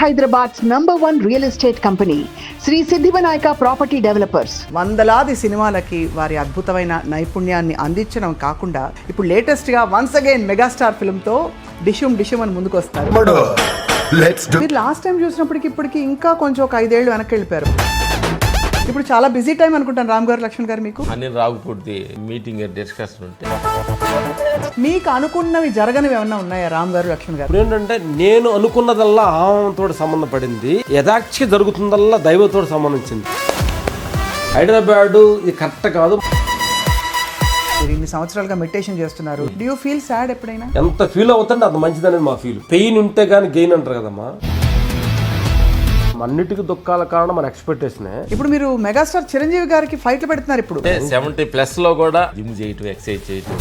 Hyderabad's #1 real estate company, Sri Siddhivanayaka Property Developers. వందలాది సినిమాలకి వారి అద్భుతమైన నైపుణ్యాన్ని అందించడం కాకుండా ఇప్పుడు లేటెస్ట్గా వన్స్ అగైన్ మెగాస్టార్ ఫిల్మ్తో డిషుమ్ అని ముందుకు వస్తారు. మీరు లాస్ట్ టైం చూసినప్పటికి ఇప్పటికి ఇంకా కొంచెం ఒక 5 ఏళ్ళు వెనక్కి వెళ్ళిపోయారు. ఇప్పుడు చాలా బిజీ టైం అనుకుంటాను రామ్ గారు, లక్ష్మణ్ గారు. మీకు అన్ని రాకపోతే మీటింగ్ డిస్కషన్ ఉంటే మీకు అనుకున్నవి జరగనివి ఏమన్నా ఉన్నాయా రామ్ గారు, లక్ష్మణ్ గారు? ఇప్పుడు ఏంటంటే నేను అనుకున్నదల్లా ఆమెతో సంబంధపడింది, యథాక్షి జరుగుతుందల్లా దైవతో సంబంధించింది. హైదరాబాదు ఇది కరెక్ట్ కాదు. మీరు ఇన్ని సంవత్సరాలుగా మెడిటేషన్ చేస్తున్నారు. డూ యూ ఫీల్ సాడ్ ఎప్పుడైనా? ఎంత ఫీల్ అవుతుంటే అంత మంచిదనేది మా ఫీల్. పెయిన్ ఉంటే కానీ గెయిన్ అంటారు కదమ్మా. అన్నిటికీ దుఃఖాల కారణం మన ఎక్స్పెక్టేషన్. ఇప్పుడు మీరు మెగాస్టార్ చిరంజీవి గారికి ఫైట్లు పెడుతున్నారు. ఇప్పుడు 70+ లో కూడా జిమ్ చేయటం, ఎక్సర్సైజ్ చేయటం.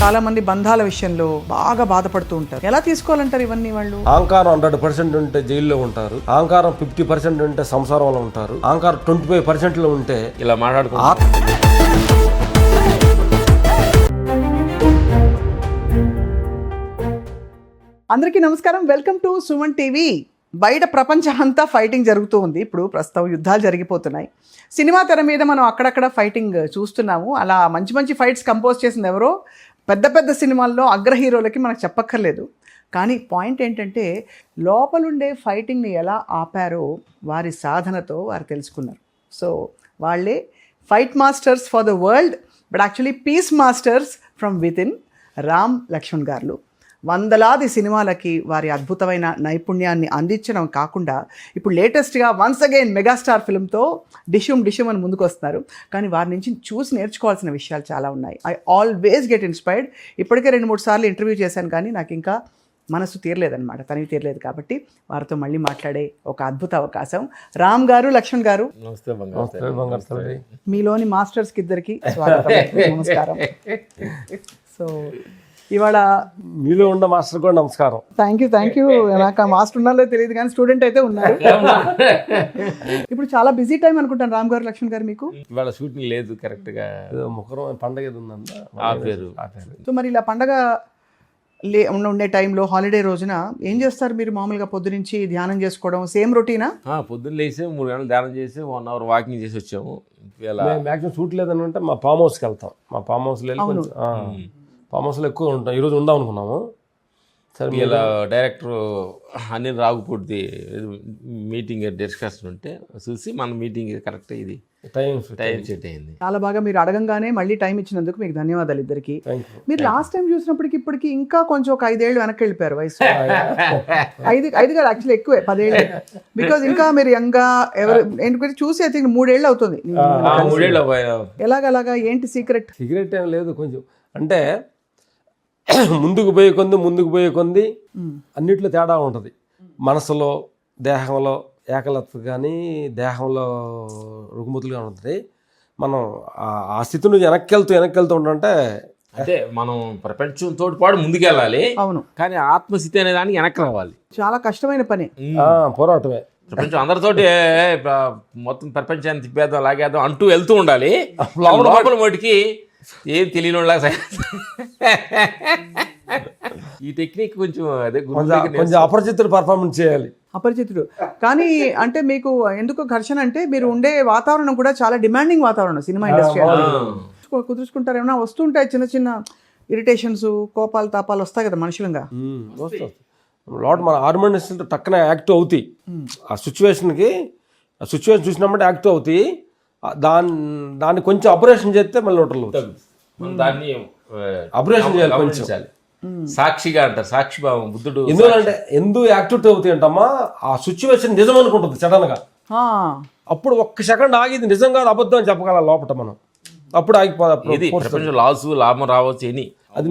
చాలా మంది బంధాల విషయంలో బాగా బాధపడుతూ ఉంటారు. ఎలా తీసుకోవాలంటారు ఇవన్నీ? వాళ్ళు అహంకారం 100% ఉంటే జైల్లో ఉంటారు, అహంకారం 50% ఉంటే సంసారంలో ఉంటారు, అహంకారం 25% లో ఉంటే ఇలా మాట్లాడుకుంటారు. అందరికీ నమస్కారం, వెల్కమ్ టు సుమన్ టీవీ. బయట ప్రపంచం అంతా ఫైటింగ్ జరుగుతూ ఉంది. ఇప్పుడు ప్రస్తుతం యుద్ధాలు జరిగిపోతున్నాయి. సినిమా తెర మీద మనం అక్కడక్కడ ఫైటింగ్ చూస్తున్నాము. అలా మంచి మంచి ఫైట్స్ కంపోజ్ చేసింది ఎవరో పెద్ద పెద్ద సినిమాల్లో అగ్ర హీరోలకి మనకు చెప్పక్కర్లేదు. కానీ పాయింట్ ఏంటంటే లోపలుండే ఫైటింగ్ని ఎలా ఆపారో వారి సాధనతో వారు తెలుసుకున్నారు. సో వాళ్ళే fight masters for the world, but actually peace masters from with in Ram, Lakshman గారు. వందలాది సినిమాలకి వారి అద్భుతమైన నైపుణ్యాన్ని అందించడం కాకుండా ఇప్పుడు లేటెస్ట్గా వన్స్ అగైన్ మెగాస్టార్ ఫిల్మ్తో డిషుమ్ అని ముందుకు వస్తున్నారు. కానీ వారి నుంచి చూసి నేర్చుకోవాల్సిన విషయాలు చాలా ఉన్నాయి. I always get inspired. ఇప్పటికే 2-3 సార్లు ఇంటర్వ్యూ చేశాను, కానీ నాకు ఇంకా మనసు తీరలేదన్నమాట, తనివి తీరలేదు. కాబట్టి వారితో మళ్ళీ మాట్లాడే ఒక అద్భుత అవకాశం. రామ్ గారు, లక్ష్మణ్ గారు, మీలోని మాస్టర్స్కి ఇద్దరికి స్వాగతం, నమస్కారం. సో ఇవాళ మీలో ఉన్న మాస్టర్ కూడా నమస్కారం. Thank you. నాకు ఆ మాస్టర్ ఉన్నారో తెలియదు, కానీ స్టూడెంట్ అయితే ఉన్నారు. ఇప్పుడు చాలా బిజీ టైం అనుకుంటాను రామ్ గారు, లక్ష్మణ్ గారు. మీకు ఇవాళ షూటింగ్ లేదు, కరెక్ట్ గా ముఖరం పండగ ఉందంతా. సో మరి ఇలా పండగ ఉండే టైంలో, హాలిడే రోజున ఏం చేస్తారు మీరు? మామూలుగా పొద్దు నుంచి ధ్యానం చేసుకోవడం సేమ్ రొటీనా? పొద్దున్న లేసి 3 గంటలు ధ్యానం చేసి 1 అవర్ వాకింగ్ చేసి వచ్చాము. మ్యాక్సిమం షూట్ లేదని అంటే మా ఫామ్ హౌస్కి వెళ్తాం. మా ఫామ్ హౌస్లో వెళ్ళి ఫామ్ హౌస్లో ఎక్కువ ఉంటాం. ఈరోజు ఉందాం అనుకున్నాము. సరే ఇలా director Anil Ravipudi meeting discussion ఉంటే చూసి మన మీటింగ్ కరెక్ట్ ఇది టైం సెట్ అయింది. చాలా బాగా మీరు అడగంగానే మళ్ళీ టైం ఇచ్చినందుకు మీకు ధన్యవాదాలు ఇద్దరికి. మీరు లాస్ట్ టైం చూసినప్పటికి ఇప్పటికి ఇంకా కొంచెం ఒక 5 ఏళ్ళు వెనక్కి వెళ్ళిపోయారు వయసు. 5 కాదు, యాక్చువల్లీ ఎక్కువే, 10 ఏళ్ళు. బికాజ్ ఇంకా మీరు యంగా ఎవరు ఎందుకంటే చూసి ఐ థింక్ 3 ఏళ్ళు అవుతుంది. 3 ఏళ్ళు. ఎలాగలాగా ఏంటి సీక్రెట్? సీక్రెట్ ఏం లేదు, కొంచెం అంటే ముందుకు పోయే కొంది అన్నిట్లో తేడా ఉంటుంది. మనసులో, దేహంలో ఏకలత కానీ, దేహంలో రుగ్మతులుగా ఉంటుంది. మనం ఆ స్థితి నుంచి వెనక్కి వెళ్తూ ఉంటుంటే అంటే మనం ప్రపంచంతో పాటు ముందుకెళ్ళాలి. అవును, కానీ ఆత్మస్థితి అనే దానికి వెనక్కి రావాలి. చాలా కష్టమైన పని, పోరాటమే. ప్రపంచం అందరితోటి మొత్తం ప్రపంచాన్ని తిప్పేద్దాం, లాగేద్దాం అంటూ వెళ్తూ ఉండాలి. లోపల మటుకి ఏం తెలియని ఈ టెక్నిక్ కొంచెం కొంచెం అపరిచితుడు పర్ఫార్మెన్స్ చేయాలి. అపరిచితుడు కానీ అంటే మీకు ఎందుకు ఘర్షణ అంటే మీరు ఉండే వాతావరణం కూడా చాలా డిమాండింగ్ వాతావరణం సినిమా ఇండస్ట్రీ. కుదుర్చుకుంటారు, ఏమైనా వస్తుంటాయి చిన్న చిన్న ఇరిటేషన్స్, కోపాలు, తాపాలు వస్తాయి కదా మనుషులంగా. లోటు మన హార్మోన్స్ టక్కన యాక్టివ్ అవుతాయి. ఆ సిచ్యువేషన్ చూసినప్పుడు యాక్టివ్ అవుతాయి. దాన్ని కొంచెం ఆపరేషన్ చేస్తే మళ్ళీ లోటలు దాన్ని ఆపరేషన్ చేయాలి కొంచెం. సాక్షిగా అంటారు, సాక్షిభావం. బుద్ధుడు ఎందుకు యాక్టివిటీ అవుతాయి అంటమ్మా, ఆ సిచ్యువేషన్ నిజం అనుకుంటుంది సడన్ గా. అప్పుడు 1 సెకండ్ ఆగింది, నిజంగా అబద్ధం అని చెప్పగల లోపల మనం. అప్పుడు ఆగిపోతుంది. ప్రపంచం లాభం రావచ్చు అని అది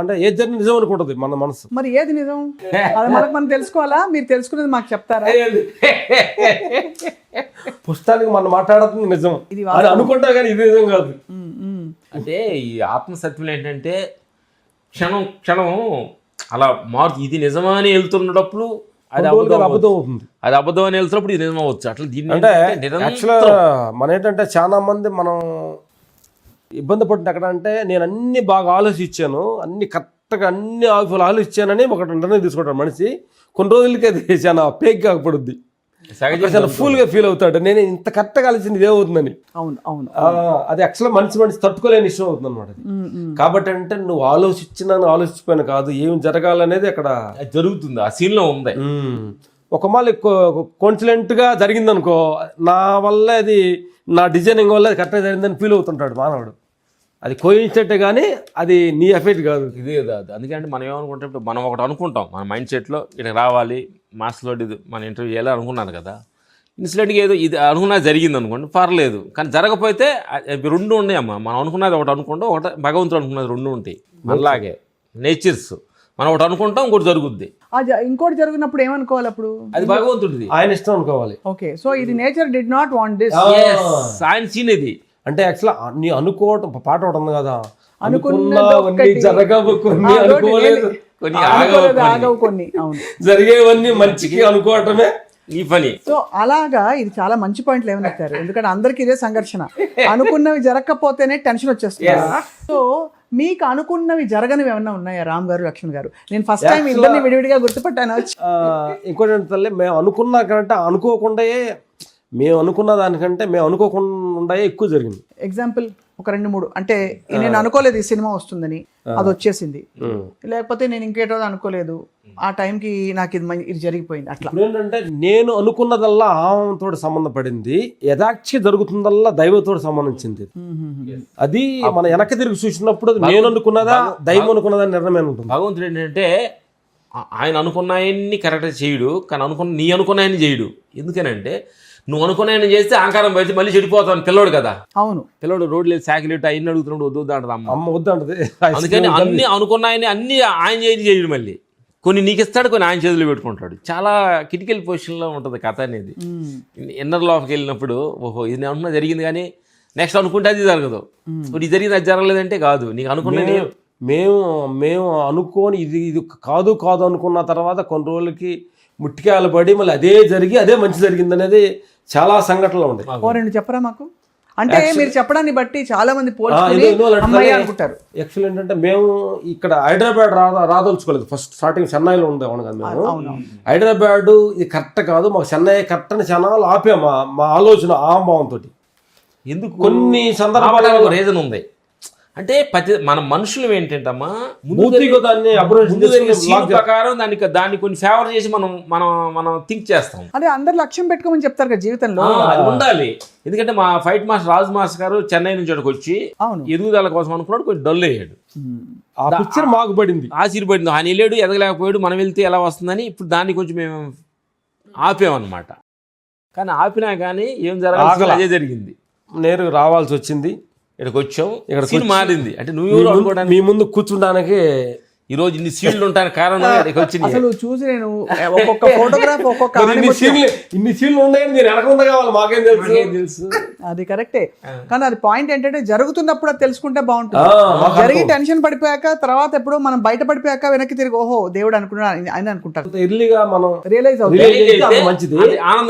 అంటే ఏ జర్నీ నిజం అనుకుంటుంది మన మనసు. మరి ఏది నిజం అది మనం తెలుసుకోవాలా? మీరు తెలుసుకునేది మాకు చెప్తారా? పుస్తకానికి మనం మాట్లాడుతుంది నిజం అది అనుకుంటా, కానీ ఇది నిజం కాదు. అంటే ఈ ఆత్మసత్యం ఏంటంటే క్షణం అలా ఇది నిజమా అని వెళ్తున్నప్పుడు అది అబద్ధం అవుతుంది. అది అబద్ధం అని వెళ్తున్నప్పుడు ఇది నిజం అవ్వచ్చు. అట్లా దీన్ని అంటే యాక్చువల్గా మన ఏంటంటే చాలా మంది మనం ఇబ్బంది పడుతుంది ఎక్కడ అంటే, నేను అన్ని బాగా ఆలోచించాను, అన్ని కరెక్ట్గా అన్ని ఆలోచించానని ఒకటి నిర్ణయం తీసుకుంటాడు మనిషి. కొన్ని రోజులకి అది చాలా పేక్ కాకపోతుంది, చాలా ఫుల్గా ఫీల్ అవుతాడు. నేను ఇంత కరెక్ట్గా ఆలోచించింది ఇదేమవుతుందని. అవును అవును అది యాక్చువల్గా మనిషి తట్టుకోలేని ఇష్టం అవుతుంది అనమాట అది. కాబట్టి అంటే నువ్వు ఆలోచించిపోయినా కాదు, ఏం జరగాలనేది అక్కడ జరుగుతుంది, ఆ సీన్లో ఉంది. ఒక మళ్ళీ కాన్ఫిడెంట్గా జరిగిందనుకో, నా వల్ల అది నా డిజైనింగ్ వల్ల అది కరెక్ట్గా జరిగిందని ఫీల్ అవుతుంటాడు మానవుడు. అది కోయిన్సిడెంట్ కానీ అది నీ ఎఫెక్ట్ కాదు. ఇదే కాదు. అందుకంటే మనం ఏమనుకుంటే ఇప్పుడు మనం ఒకటి అనుకుంటాం, మన మైండ్ సెట్లో ఇక్కడ రావాలి, మాస్లో ఇది మన ఇంటర్వ్యూ చేయాలి అనుకున్నాను కదా, ఇన్సిడెంట్గా ఏదో ఇది అనుకున్నా జరిగింది అనుకోండి, పర్లేదు. కానీ జరగకపోతే రెండు ఉన్నాయమ్మా. మనం అనుకున్నది ఒకటి అనుకుంటాం, ఒకటి భగవంతుడు అనుకున్నది రెండు ఉంటాయి. అలాగే నేచర్స్ మనం ఒకటి అనుకుంటాం, ఇంకోటి జరుగుద్ది. ఇంకోటి జరిగినప్పుడు ఏమనుకోవాలి అప్పుడు? అది భగవంతుడిది, ఆయన ఇష్టం అనుకోవాలి. ఓకే, సో ఇది nature did not want this. ఆయన సీన్ ఇది. అంటే యాక్చువల్గా నీ అనుకోవటం పాట ఒకటి ఉంది కదా, అనుకున్నవన్నీ జరగవు కొన్ని, అనుకోలేదు కొన్ని ఆగవు కొన్ని. అవును, జరిగేవన్నీ మంచికి అనుకోవటమే ఈ పని. సో అలాగా ఇది చాలా మంచి పాయింట్లు ఏమన్నారు, ఎందుకంటే అందరికి ఇదే సంఘర్షణ. అనుకున్నవి జరగకపోతేనే టెన్షన్ వచ్చేస్తుంది. సో మీకు అనుకున్నవి జరగనివి ఏమన్నా ఉన్నాయా రామ్ గారు, లక్ష్మణ్ గారు? నేను ఫస్ట్ టైం ఇద్దరిని విడివిడిగా గుర్తుపట్టాను. ఇంకోటి ఏంటంటే మేము అనుకున్నా కంటే అనుకోకుండా, మేము అనుకున్న దానికంటే మేము అనుకోకుండా ఎక్కువ జరిగింది. ఎగ్జాంపుల్ ఒక 2-3 అంటే నేను అనుకోలేదు ఈ సినిమా వస్తుందని, అది వచ్చేసింది. లేకపోతే నేను ఇంకేటో అనుకోలేదు, ఆ టైంకి నాకు ఇది జరిగిపోయింది. అట్లా ఏంటంటే నేను అనుకున్నదల్లా ఆమెతో సంబంధపడింది, యథాక్షి జరుగుతుందల్లా దైవంతో సంబంధించింది. అది మన వెనక్కి తిరిగి చూసినప్పుడు నేను అనుకున్నదా దైవం అనుకున్నదా నిర్ణయం ఉంటుంది. భగవంతుడు ఏంటంటే ఆయన అనుకున్నాయన్ని కరెక్ట్గా చేయడు, కానీ నీ అనుకున్నాయని చేయడు. ఎందుకనంటే నువ్వు అనుకున్నాయని చేస్తే అహంకారం బయట మళ్ళీ చెడిపోతావు పిల్లోడు కదా. అవును, పిల్లోడు రోడ్లు సైకిల్ ఇట్టు అన్ని అడుగుతున్నాడు, వద్దు అంటది అమ్మ వద్దంటది. అందుకని అన్ని అనుకున్నాయని అన్ని ఆయన చేయడు. మళ్ళీ కొన్ని నీకు ఇస్తాడు, కొన్ని ఆయన చేతులు పెట్టుకుంటాడు. చాలా క్రిటికల్ పొజిషన్లో ఉంటుంది కథ అనేది. ఇన్నర్ లోకి వెళ్ళినప్పుడు ఓహో ఇది అనుకున్నా జరిగింది, కానీ నెక్స్ట్ అనుకుంటే అది జరగదు. ఇప్పుడు ఇది జరిగింది, అది జరగలేదంటే కాదు. నీకు అనుకున్నది మేము అనుకోని ఇది కాదు అనుకున్న తర్వాత కొన్ని రోజులకి ముట్టికాయలు పడి మళ్ళీ అదే జరిగి అదే మంచి జరిగింది అనేది చాలా సంఘటనలు ఉన్నాయి. రెండు చెప్పరా మాకు? అంటే మీరు చెప్పడాన్ని బట్టి చాలా మంది అనుకుంటారు. యాక్చువల్ ఏంటంటే మేము ఇక్కడ హైదరాబాద్ రాదలుచుకోలేదు. ఫస్ట్ స్టార్టింగ్ చెన్నైలో ఉండేవాడు కదా మేము. హైదరాబాద్ ఇది కరెక్ట్ కాదు, మాకు చెన్నై కరెక్ట్ అని చాలా ఆపాము మా ఆలోచన ఆంభావంతో. ఎందుకు కొన్ని సందర్భాలు రీజన్ ఉంది. అంటే మన మనుషులు ఏంటంటమ్మా, ప్రకారం దాన్ని కొన్ని ఫేవర్ చేసి మనం థింక్ చేస్తాం. అదే అందరు లక్ష్యం పెట్టుకోమని చెప్తారు కదా జీవితంలో, అది ఉండాలి. ఎందుకంటే మా ఫైట్ మాస్టర్ రాజు మాస్టర్ గారు చెన్నై నుంచి వచ్చి ఎదుగుదల కోసం అనుకున్నాడు, కొంచెం డల్ అయ్యాడు. ఆ పిక్చర్ మాకు పడింది, ఆశీర్పడింది. ఆయన వెళ్ళాడు, ఎదగలేకపోయాడు, మనం వెళ్తే ఎలా వస్తుందని ఇప్పుడు దాన్ని కొంచెం మేము ఆపామన్నమాట. కానీ ఆపినా కానీ ఏం జరగాలి అదే జరిగింది. నేరుగా రావాల్సి వచ్చింది, ఇక్కడికి వచ్చాం, ఇక్కడ మారింది. అంటే నువ్వు అనుకోవడానికి మీ ముందు కూర్చుంటానికి ఈ రోజు ఇన్ని సీన్లు ఉంటానికి కారణం వచ్చింది. అసలు చూసి నేను ఒక్కొక్క ఫోటోగ్రాఫ్ ఇన్ని సీన్లు ఉన్నాయని నేను వెనక కావాలి, మాకేం తెలుసు. అది కరెక్టే, కానీ అది పాయింట్ ఏంటంటే జరుగుతున్నప్పుడు అది తెలుసుకుంటే బాగుంటుంది. జరిగి టెన్షన్ పడిపోయాక తర్వాత ఎప్పుడు మనం బయట పడిపోయాక వెనక్కి తిరిగి ఓహో దేవుడు అనుకున్నాడు అని అనుకుంటారు. ఎర్లీగా మనం రియలైజ్ అవుతుంది, మంచిది.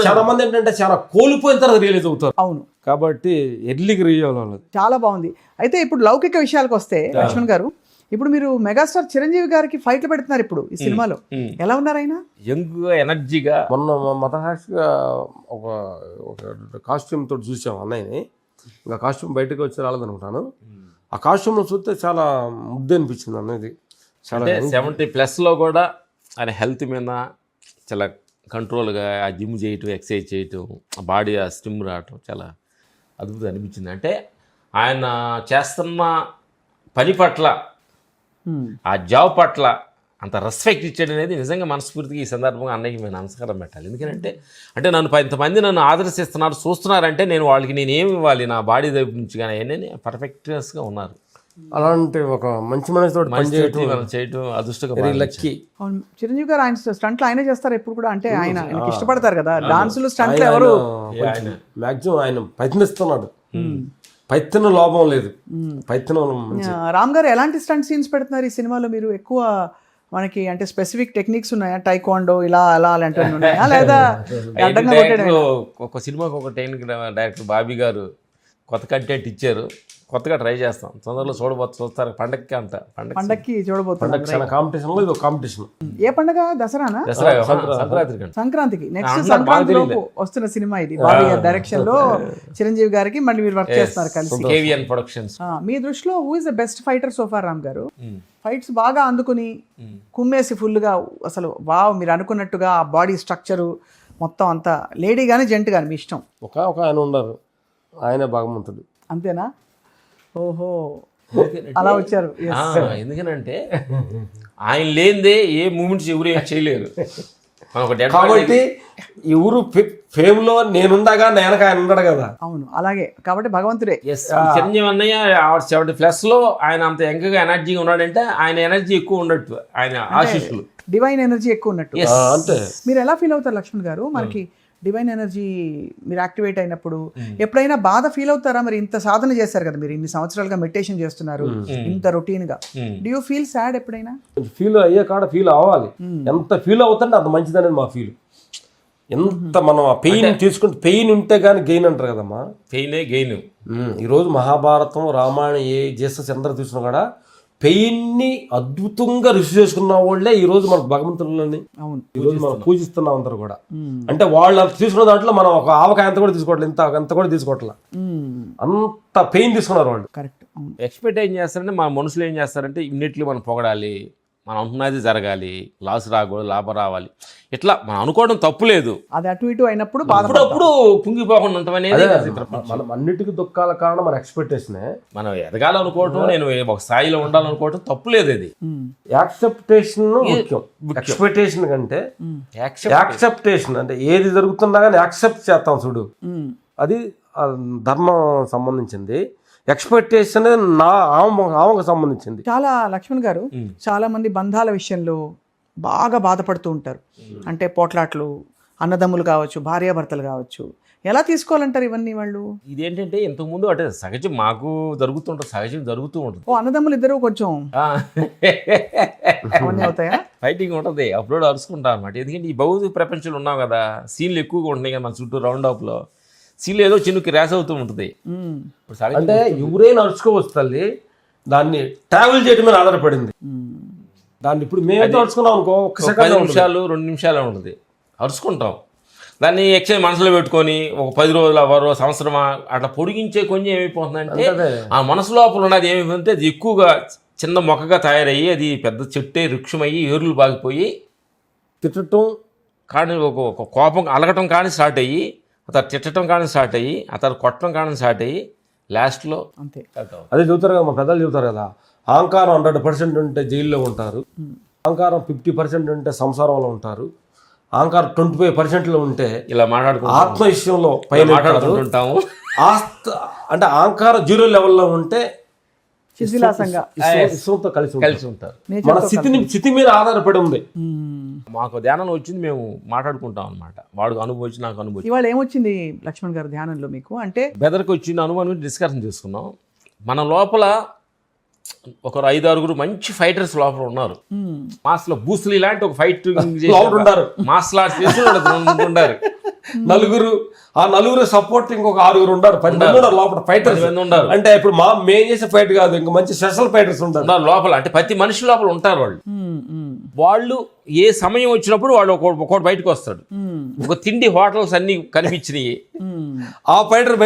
చాలా మంది ఏంటంటే చాలా కోల్పోయిన తర్వాత రియలైజ్ అవుతారు. అవును, కాబట్టి ఎర్లీగా రియల్. చాలా బాగుంది. అయితే ఇప్పుడు లౌకిక విషయాలకు వస్తే లక్ష్మణ్ గారు, ఇప్పుడు మీరు మెగాస్టార్ చిరంజీవి గారికి ఫైట్లు పెడుతున్నారు ఇప్పుడు ఈ సినిమాలో. ఎలా ఉన్నారు ఆయన? యంగ్ ఎనర్జీగా. మొన్న మతహాష్గా ఒక కాస్ట్యూమ్ తోటి చూసాం అన్నయ్యని. ఇంకా కాస్ట్యూమ్ బయటకు వచ్చి రాలేదనుకుంటాను. ఆ కాస్ట్యూమ్లో చూస్తే చాలా ముద్దు అనిపించింది అన్నది. చాలా 70+ కూడా ఆయన హెల్త్ మీద చాలా కంట్రోల్గా ఆ జిమ్ చేయటం, ఎక్సర్సైజ్ చేయటం, ఆ బాడీ ఆ స్టిమ్ రావటం చాలా అద్భుతం అనిపించింది. అంటే ఆయన చేస్తున్న పని పట్ల, ఆ జాబ్ పట్ల అంత రెస్పెక్ట్ ఇచ్చాడు అనేది నిజంగా మనస్ఫూర్తిగా ఈ సందర్భంగా అన్నయ్యకి మేము నమస్కారం పెట్టాలి. ఎందుకంటే ఇంతమంది నన్ను ఆదర్శిస్తున్నారు, చూస్తున్నారంటే నేను వాళ్ళకి నేనేమి ఇవ్వాలి, నా బాడీ వైపు నుంచి కానీ అవన్నీ పర్ఫెక్ట్గా ఉన్నారు. అలాంటి ఒక మంచి మనసుతో చేయటం అదృష్టంగా లక్కీ. చిరంజీవి గారు ఆయన స్టంట్లు ఆయనే చేస్తారు ఎప్పుడు కూడా. అంటే ఆయన ఇష్టపడతారు కదా డాన్సులు, స్టంట్లు ఎవరు మాక్సిమం ఆయన ప్రయత్నిస్తున్నాడు. ప్రయత్నం లోపం లేదు, ప్రయత్నం. రామ్ గారు ఎలాంటి స్టంట్ సీన్స్ పెడుతున్నారు ఈ సినిమాలో? మీరు ఎక్కువ మనకి అంటే స్పెసిఫిక్ టెక్నిక్స్ ఉన్నాయా? టైక్వాండో ఇలా అలా అలాంటివి ఉన్నాయా, లేదా ఒక సినిమాకి ఒక టెక్నిక్ డైరెక్టర్ బాబీ గారు కొత్త కంటెంట్ ఇచ్చారు, కొత్తగా ట్రై చేస్తాం. తొందరలో చూస్తారు పండక్కి అంట. పండక్కి చూడబోతున్నాం. చాలా కాంపిటీషన్లో ఇది ఒక కాంపిటీషన్. ఏ పండగ? దసరానా? దసరా సంక్రాంతికి అంట. సంక్రాంతికి. నెక్స్ట్ అందులో బాగా సంక్రాంతిలోపు వస్తున్న సినిమా ఇది. బాబీ గారి డైరెక్షన్ లో చిరంజీవి గారికి మళ్ళీ మీరు వర్క్ చేస్తారు కలిసి. కేవీఎన్ ప్రొడక్షన్స్. మీ దృష్టిలో who is the best fighter so far Ram garu? Fights బాగా అందుకుని కుమ్మేసి ఫుల్గా అసలు వావ్ మీరు అనుకున్నట్టుగా ఆ బాడీ స్ట్రక్చరు మొత్తం అంతా, లేడీ కానీ జెంట్ కానీ మీ ఇష్టం. ఒక ఆయన ఉన్నారు, ఆయనే భగవంతుడు. అంతేనా? ఓహో, అలా వచ్చారు. ఎందుకనంటే ఆయన లేనిదే ఏ మూమెంట్స్ ఎవరు ఏం చేయలేరు. కాబట్టి ఎవరు ఫేమ్ లో నేనుండగా నేనక ఆయన ఉన్నాడు కదా. అవును, అలాగే కాబట్టి భగవంతుడే. చిరంజీవి అన్నయ్య 70+ లో ఆయన అంత ఎంకగా ఎనర్జీగా ఉన్నాడంటే ఆయన ఎనర్జీ ఎక్కువ ఉండట్టు, ఆయన ఆశీస్సులు, డివైన్ ఎనర్జీ ఎక్కువ ఉన్నట్టు. అంటే మీరు ఎలా ఫీల్ అవుతారు లక్ష్మణ్ గారు? మనకి డివైన్ ఎనర్జీ మీరు యాక్టివేట్ అయినప్పుడు ఎప్పుడైనా బాధ ఫీల్ అవుతారా? మరి ఇంత సాధన చేస్తారు కదా మీరు, ఇన్ని సంవత్సరాలుగా మెడిటేషన్ చేస్తున్నారు ఇంత రొటీన్ గా, డూ యూ ఫీల్ సాడ్ ఎప్పుడైనా? ఫీల్ అయ్యే కాడ ఫీల్ అవ్వాలి. ఎంత ఫీల్ అవుతుంటే అంత మంచిదనేది మా ఫీల్. ఎంత మనం ఆ పెయిన్ తీసుకుంటే, పెయిన్ ఉంటే కానీ గెయిన్ అంటారు కదమ్మా. పెయినే గెయిన్. ఈరోజు మహాభారతం, రామాయణం, ఏ జీసస్ ఎంత తీసుకున్నా కూడా పెయిన్ని అద్భుతంగా రిసీవ్ చేసుకున్న వాళ్ళే ఈ రోజు మనకు భగవంతులని ఈ రోజు మనం పూజిస్తున్నాం అందరూ కూడా. అంటే వాళ్ళు తీసుకున్న దాంట్లో మనం ఒక ఆవకాయ అంత కూడా తీసుకోవట్లేదు, అంత కూడా తీసుకోవట్లేదు. అంత పెయిన్ తీసుకున్నారు వాళ్ళు. కరెక్ట్. ఎక్స్పెక్ట్ ఏం చేస్తారంటే మా మనుషులు ఏం చేస్తారంటే ఇమ్మీడియట్లీ మనం పొగడాలి, మనం అనుకున్నది జరగాలి, లాస్ రాకూడదు, లాభం రావాలి, ఇట్లా మనం అనుకోవడం తప్పు లేదు. అది అటు ఇటు అయినప్పుడు అప్పుడప్పుడు కుంగిపోకుండా ఉంటామనేది. మనం అన్నిటికీ దుఃఖాల కారణం మన ఎక్స్పెక్టేషనే. మనం ఎదగాలనుకోవటం, నేను ఒక స్థాయిలో ఉండాలనుకోవటం తప్పు లేదు. అది యాక్సెప్టేషన్ ముఖ్యం, ఎక్స్పెక్టేషన్ కంటే. యాక్సెప్టేషన్ అంటే ఏది జరుగుతున్నా కానీ యాక్సెప్ట్ చేస్తాం చూడు, అది ధర్మం సంబంధించింది. ఎక్స్పెక్టేషన్ ఆమెకు సంబంధించింది. చాలా లక్ష్మణ్ గారు, చాలా మంది బంధాల విషయంలో బాగా బాధపడుతూ ఉంటారు. అంటే పోట్లాట్లు, అన్నదమ్ములు కావచ్చు, భార్యాభర్తలు కావచ్చు, ఎలా తీసుకోవాలంటారు ఇవన్నీ వాళ్ళు? ఇదేంటంటే ఇంతకుముందు అంటే సహజం మాకు జరుగుతుంటుంది, సహజం జరుగుతూ ఉంటుంది. ఓ అన్నదమ్ములు ఇద్దరు కొంచెం అవన్నీ అవుతాయా? ఫైటింగ్ ఉంటుంది, అప్లోడ్ అరుచుకుంటాం అనమాట. ఎందుకంటే ఈ భౌతిక ప్రపంచంలో ఉన్నాం కదా, సీన్లు ఎక్కువగా ఉంటున్నాయి కదా మన చుట్టూ, రౌండ్ ఆఫ్లో సీన్లు ఏదో చిన్నకి ర్యాస్ అవుతూ ఉంటుంది. అంటే ఎవరైనా అరుచుకోవచ్చు తల్లి, దాన్ని ట్రావెల్ చేయడం మీద ఆధారపడింది. దాన్ని ఇప్పుడు మేము అరుచుకున్నాం అనుకో, 10 నిమిషాలు 2 నిమిషాలు ఉంటుంది, అరుచుకుంటాం. దాన్ని ఎక్స్చేంజ్ మనసులో పెట్టుకొని ఒక 10 రోజులు, 1 సంవత్సరం అట్లా పొడిగించే కొంచెం ఏమైపోతుందంటే ఆ మనసు లోపల ఉన్నది ఏమైపోతుంటే అది ఎక్కువగా చిన్న మొక్కగా తయారయ్యి అది పెద్ద చెట్టే వృక్షమయ్యి ఏర్లు బాగిపోయి తిట్టడం కానీ ఒక కోపం అలగటం కానీ స్టార్ట్ అయ్యి, అతను తిట్టడం కానీ స్టార్ట్ అయ్యి, అతను కొట్టడం కానీ స్టార్ట్ అయ్యి లాస్ట్లో అంతే. అదే చెబుతారు కదా, మా పెద్దలు చెబుతారు కదా, అహంకారం 100% ఉంటే జైల్లో ఉంటారు, అహంకారం 50% ఉంటే సంసారంలో ఉంటారు, అహంకారం 25% ఉంటే ఇలా మాట్లాడుకుంటాం, ఆత్మ విషయంలో పైన మాట్లాడుకుంటాము. అంటే అహంకారం 0 లెవెల్లో ఉంటే శిథిలాసంగా విశ్వంతో కలిసి ఉంటారు. మన స్థితి మీద ఆధారపడి ఉంది. మాకు ధ్యానంలో వచ్చింది, మేము మాట్లాడుకుంటాం అనమాట. వాడు అనుభవించి నాకు అనుభవం. ఇవాళ ఏమొచ్చింది లక్ష్మణ్ గారు ధ్యానంలో మీకు? అంటే బెదర్కి వచ్చింది అనుభవం డిస్కషన్ చేసుకున్నాం. మన లోపల ఒకరు 5-6 మంచి ఫైటర్స్ లోపల ఉన్నారు. మాస్లో బూస్లీ లాంటి ఒక ఫైట్ ఉంటారు, మాస్లా ఉన్నారు. ఆ నలుగురు సపోర్ట్ ఇంకొక 6 ఉండారు, 10 మంది ఉన్నారు లోపల ఫైటర్స్ ఉన్నారు. అంటే ఇప్పుడు మేము చేసే ఫైట్ కాదు, ఇంకా మంచి స్పెషల్ ఫైటర్స్ ఉంటారు లోపల. అంటే ప్రతి మనిషి లోపల ఉంటారు వాళ్ళు. ఏ సమయం వచ్చినప్పుడు వాళ్ళు ఒకటి బయటకు వస్తాడు. ఒక తిండి హోటల్స్ అన్ని కనిపించినాయి, ఆ ఫైటర్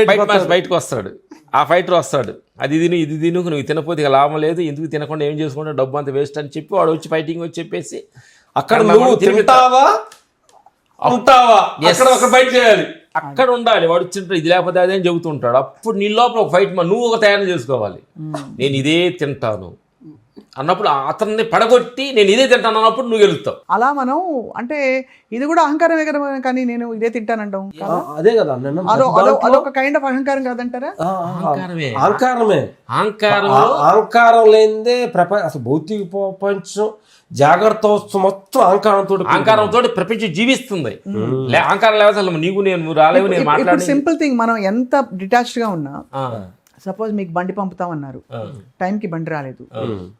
బయటకు వస్తాడు. ఆ ఫైటర్ వస్తాడు, అది తిను ఇది తిను, నువ్వు తినపోతే ఇక లాభం లేదు, ఎందుకు తినకుండా ఏం చేసుకుంటా, డబ్బు అంత వేస్ట్ అని చెప్పి వాడు వచ్చి ఫైటింగ్ వచ్చి చెప్పేసి అక్కడ తిరుగుతావా ఉంటావా అక్కడ ఒక ఫైట్ చేయాలి, అక్కడ ఉండాలి. వాడు వచ్చినట్టు ఇది లేకపోతే అదే అని చెబుతుంటాడు. అప్పుడు నీ లోపల ఒక ఫైట్ నువ్వు ఒక తయారు చేసుకోవాలి. నేను ఇదే తింటాను అన్నప్పుడు అతన్ని పడగొట్టి నేను ఇదే తింటాను అన్నప్పుడు నువ్వు గెలుస్తావు. అలా మనం అంటే ఇది కూడా అహంకారమే కదా, కానీ నేను ఇదే తింటాను అదే కదా, అదొక కైండ్ ఆఫ్ అహంకారం కాదంటారా? అహంకారం లేనిదే అసలు భౌతిక ప్రపంచం జాగ్రత్త మొత్తం అహంకారంతో ప్రపంచం జీవిస్తుంది. అహంకారం లేకపోతే నీకు నేను రాలేవు, నేను మాట్లాడే సింపుల్ థింగ్. మనం ఎంత డిటాచ్డ్ గా ఉన్నా, సపోజ్ మీకు బండి పంపుతామన్నారు, టైంకి బండి రాలేదు,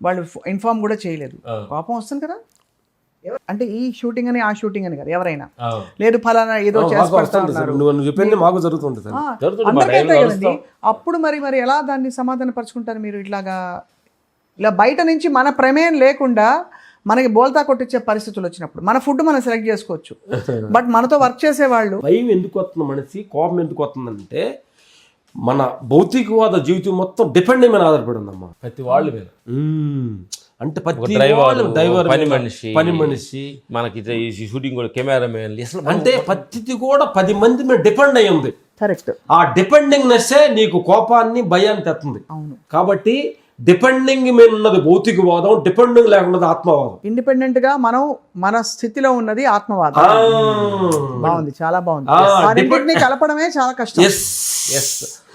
వాళ్ళు ఇన్ఫార్మ్ కూడా చేయలేదు, కోపం వస్తుంది కదా. అంటే ఈ షూటింగ్ అని ఆ షూటింగ్ అని కాదు, ఎవరైనా లేదు ఫలానా ఏదో చేసి పెడతా ఉన్నారు. నువ్వు చెప్పింది మాకు జరుగుతుంటుంది. అందరికీ అంతే కదండి. అప్పుడు మరి ఎలా దాన్ని సమాధాన పరుచుకుంటారు మీరు? ఇలా బయట నుంచి మన ప్రమేయం లేకుండా మనకి బోల్తా కొట్టించే పరిస్థితులు వచ్చినప్పుడు మన ఫుడ్ మనం సెలెక్ట్ చేసుకోవచ్చు, బట్ మనతో వర్క్ చేసే వాళ్ళు భయం ఎందుకు వస్తుంది, మనిషి కోపం ఎందుకు వస్తుందంటే మన భౌతికవాద జీవితం మొత్తం డిపెండింగ్ మీద ఆధారపడి ఉందమ్మా ప్రతి వాళ్ళ మీద. అంటే ప్రతి డ్రైవర్, పని మనిషి, మనకి ఈ షూటింగ్ కూడా కెమెరామెన్, అసలు అంటే ప్రతిది కూడా 10 మంది మీద డిపెండ్ అయ్యి ఉంది. కరెక్ట్. ఆ డిపెండింగ్నెస్సే నీకు కోపాన్ని భయాన్ని తెస్తుంది. అవును. కాబట్టి డిపెండింగ్ మీద ఉన్నది భౌతికవాదం, డిపెండింగ్ లేకున్నది ఆత్మవాదం. ఇండిపెండెంట్ గా మనం మన స్థితిలో ఉన్నది ఆత్మవాదం. బాగుంది, చాలా బాగుంది. రెండింటిని కలపడమే చాలా కష్టం.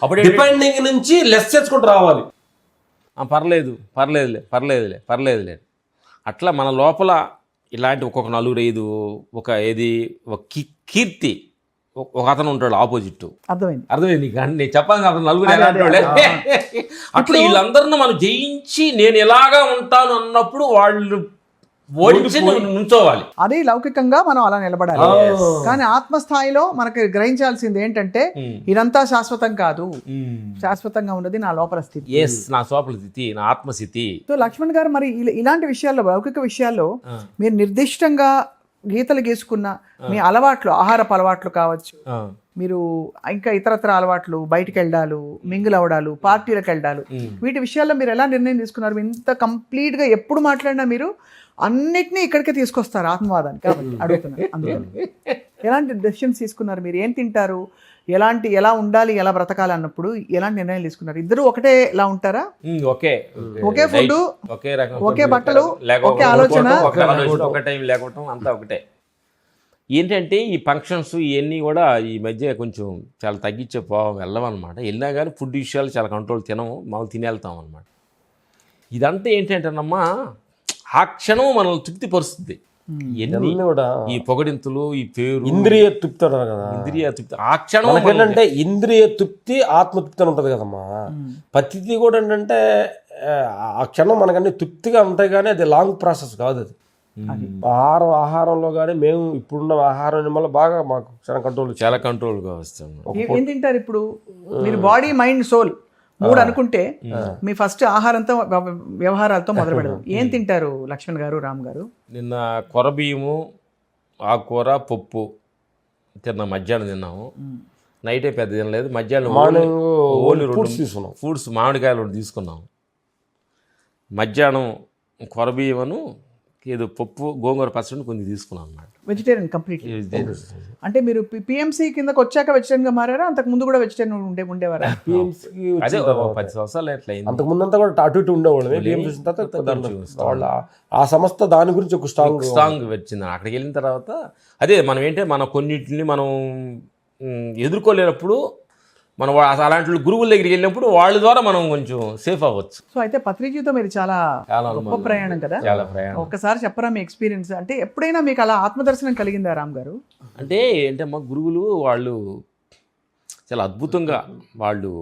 అప్పుడు డిపెండింగ్ నుంచి లెస్ చేసుకుంటూ రావాలి. పర్లేదులే అట్లా మన లోపల ఇలాంటి ఒక్కొక్క 4-5 ఒక కీర్తి ఒక అతను ఉంటాడు ఆపోజిట్. అర్థమైంది కానీ నేను చెప్పాను అతను 4 ఎలాంటి వాళ్ళే. అట్లా వీళ్ళందరినీ మనం జయించి నేను ఎలాగా ఉంటాను అన్నప్పుడు వాళ్ళు ఓడించి నుంచోవాలి. అది లౌకికంగా మనం అలా నిలబడాలి. కానీ ఆత్మస్థాయిలో మనకి గ్రహించాల్సింది ఏంటంటే ఇదంతా శాశ్వతం కాదు, శాశ్వతంగా ఉన్నది నా లోపల స్థితి, నా లోపల స్థితి, నా ఆత్మస్థితి. సో లక్ష్మణ్ గారు, మరి ఇలాంటి విషయాల్లో, లౌకిక విషయాల్లో మీరు నిర్దిష్టంగా గీతలు గీసుకున్న మీ అలవాట్లు, ఆహారపు అలవాట్లు కావచ్చు, మీరు ఇంకా ఇతరత్ర అలవాట్లు, బయటికి వెళ్ళడాలు, మింగిల్ అవడాలు, పార్టీలకు వెళ్ళడాలు, వీటి విషయాల్లో మీరు ఎలా నిర్ణయం తీసుకున్నారు? ఇంత కంప్లీట్ గా ఎప్పుడు మాట్లాడినా మీరు అన్నిటినీ ఇక్కడికే తీసుకొస్తారు ఆత్మవాదానికి. కాబట్టి అడుగుతున్నారు, అందుకని ఎలాంటి డెసిషన్స్ తీసుకున్నారు? మీరు ఏం తింటారు, ఎలా ఉండాలి, ఎలా బ్రతకాలి అన్నప్పుడు ఎలాంటి నిర్ణయాలు తీసుకున్నారు? ఇద్దరు ఒకటే ఎలా ఉంటారా? ఒకే ఫుడ్, ఒకే బట్టలు, ఒకే ఆలోచన, ఒక టైం లేకపోవటం, అంతా ఒకటే. ఏంటంటే ఈ ఫంక్షన్స్ ఇవన్నీ కూడా ఈ మధ్య కొంచెం చాలా తగ్గించే వెళ్ళమన్నమాట. వెళ్ళినా కానీ ఫుడ్ విషయాలు చాలా కంట్రోల్, తినము, మామూలు తినేళ్తాం అనమాట. ఇదంతా ఏంటంటేనమ్మా ఆ క్షణం మనల్ని తృప్తిపరుస్తుంది. ఎన్ని కూడా ఈ పొగడింతులు, ఈ పేరు, ఇంద్రియ తృప్తి కదా, ఇంద్రియ తృప్తి ఆ క్షణం ఏంటంటే ఇంద్రియ తృప్తి, ఆత్మతృప్తి అని ఉంటుంది కదమ్మా. ప్రతిదీ కూడా ఏంటంటే ఆ క్షణం మనకన్నీ తృప్తిగా ఉంటాయి, కానీ అది లాంగ్ ప్రాసెస్ కాదు. అది ఆహారంలో కానీ మేము ఇప్పుడున్న ఆహారం వల్ల బాగా మాకు చాలా కంట్రోల్గా వస్తాం. ఏం తింటారు ఇప్పుడు మీరు? బాడీ, మైండ్, సోల్ 3 అనుకుంటే మీ ఫస్ట్ ఆహారంతో, వ్యవహారాలతో మొదలు పెడదాం. ఏం తింటారు లక్ష్మణ్ గారు, రామ్ గారు? నిన్న కొరబియ్యము, ఆకుకూర, పప్పు తిన్నాం. మధ్యాహ్నం తిన్నాము. నైటే పెద్ద తినలేదు. మధ్యాహ్నం ఫ్రూట్స్, మామిడికాయలు 2 తీసుకున్నాము. మధ్యాహ్నం కొరబియ్యమను ఏదో పప్పు, గోంగూర పచ్చడి కొన్ని తీసుకున్నాం అన్నమాట. Vegetarian complete. అంటే మీరు పిఎంసి కిందకి వచ్చాక వెజిటేరియన్ గా మారారా? అంతకు ముందు కూడా వెజిటేరియన్ ఉండేవారా? అదే 10 సంవత్సరాలు ఎట్లా అయింది. అంతకు ముందంతా కూడా అటు ఇటు ఉండేవాళ్ళు. ఆ సంస్థ దాని గురించి ఒక స్ట్రాంగ్ వచ్చింది. అక్కడికి వెళ్ళిన తర్వాత అదే మనం ఏంటంటే మన కొన్నిటిని మనం ఎదుర్కోలేనప్పుడు మనం అలాంటి గురువుల దగ్గరికి వెళ్ళినప్పుడు వాళ్ళ ద్వారా మనం కొంచెం సేఫ్ అవ్వచ్చు. సో అయితే పత్రిజీతో మీరు చాలా గొప్ప ప్రయాణం కదా. ఒక్కసారి చెప్పరా మీ ఎక్స్పీరియన్స్? అంటే ఎప్పుడైనా మీకు అలా ఆత్మదర్శనం కలిగిందా రామ్ గారు? అంటే మా గురువులు వాళ్ళు చాలా అద్భుతంగా వాళ్ళు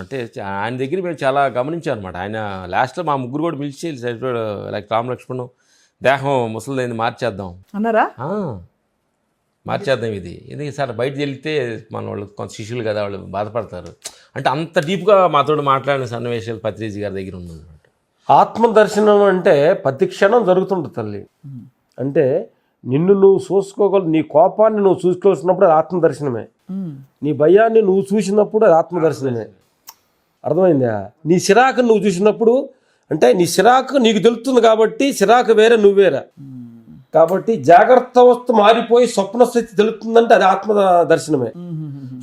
అంటే ఆయన దగ్గర మేము చాలా గమనించాం అనమాట. ఆయన లాస్ట్లో మా ముగ్గురు కూడా పిలిచి లైక్ రామ్ లక్ష్మణ్ దేహం ముసలిదైంది మార్చేద్దాం అన్నారా? మార్చేద్దాం ఇది, ఎందుకు సార్ బయటకు వెళ్తే మన వాళ్ళు కొంత శిష్యులు కదా, వాళ్ళు బాధపడతారు అంటే అంత డీప్గా మాతో మాట్లాడిన సన్నివేశాలు పత్రిజీ గారి దగ్గర ఉందన్నమాట. ఆత్మదర్శనం అంటే ప్రతి క్షణం జరుగుతుంటుంది తల్లి. అంటే నిన్ను నువ్వు చూసుకోగలవు, నీ కోపాన్ని నువ్వు చూసుకోవాల్సినప్పుడు అది ఆత్మదర్శనమే, నీ భయాన్ని నువ్వు చూసినప్పుడు అది ఆత్మదర్శనమే. అర్థమైందా? నీ సిరాకు నువ్వు చూసినప్పుడు అంటే నీ సిరాకు నీకు తెలుస్తుంది కాబట్టి సిరాకు వేరే నువ్వేరా. కాబట్టి జాగ్రత్త అవస్థ మారిపోయి స్వప్న స్థితి తెలుస్తుందంటే అది ఆత్మ దర్శనమే.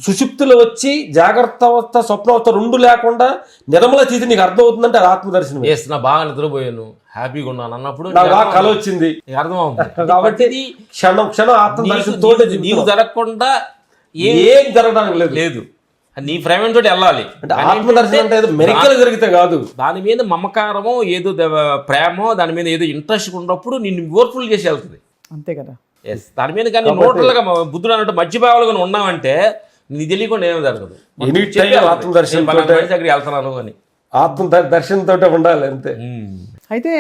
సుషుప్తులు వచ్చి జాగ్రత్త అవస్థ, స్వప్నావస్థ 2 లేకుండా నిర్మల స్థితి నీకు అర్థం అవుతుందంటే అది ఆత్మ దర్శనమే. నా బాగా నిద్రపోయాను, హ్యాపీగా ఉన్నాను అన్నప్పుడు కళ వచ్చింది, అర్థమవుతుంది. కాబట్టి క్షణం క్షణం ఆత్మ దర్శనంతో నీకు జరగకుండా ఏం జరగడానికి లేదు. నీ ప్రేమతో వెళ్ళాలి. అంటే ఆత్మదర్శనం అంటే ఏదో మెరికలు జరిగితే కాదు, దాని మీద మమకారమో ఏదో ప్రేమో దాని మీద ఏదో ఇంట్రెస్ట్ ఉన్నప్పుడు నిన్ను ఓర్ఫుల్ చేసి వెళ్తుంది, అంతే కదా. దాని మీద కానీ నోట్లుగా బుద్ధుడు అన్నట్టు మధ్యభావాలుగా ఉన్నామంటే నీ తెలియకుండా ఏమో జరగదు. ఆత్మదర్శనం దగ్గరికి వెళ్తున్నాను అని ఆత్మ దర్శనంతో ఉండాలి అంతే. అయితే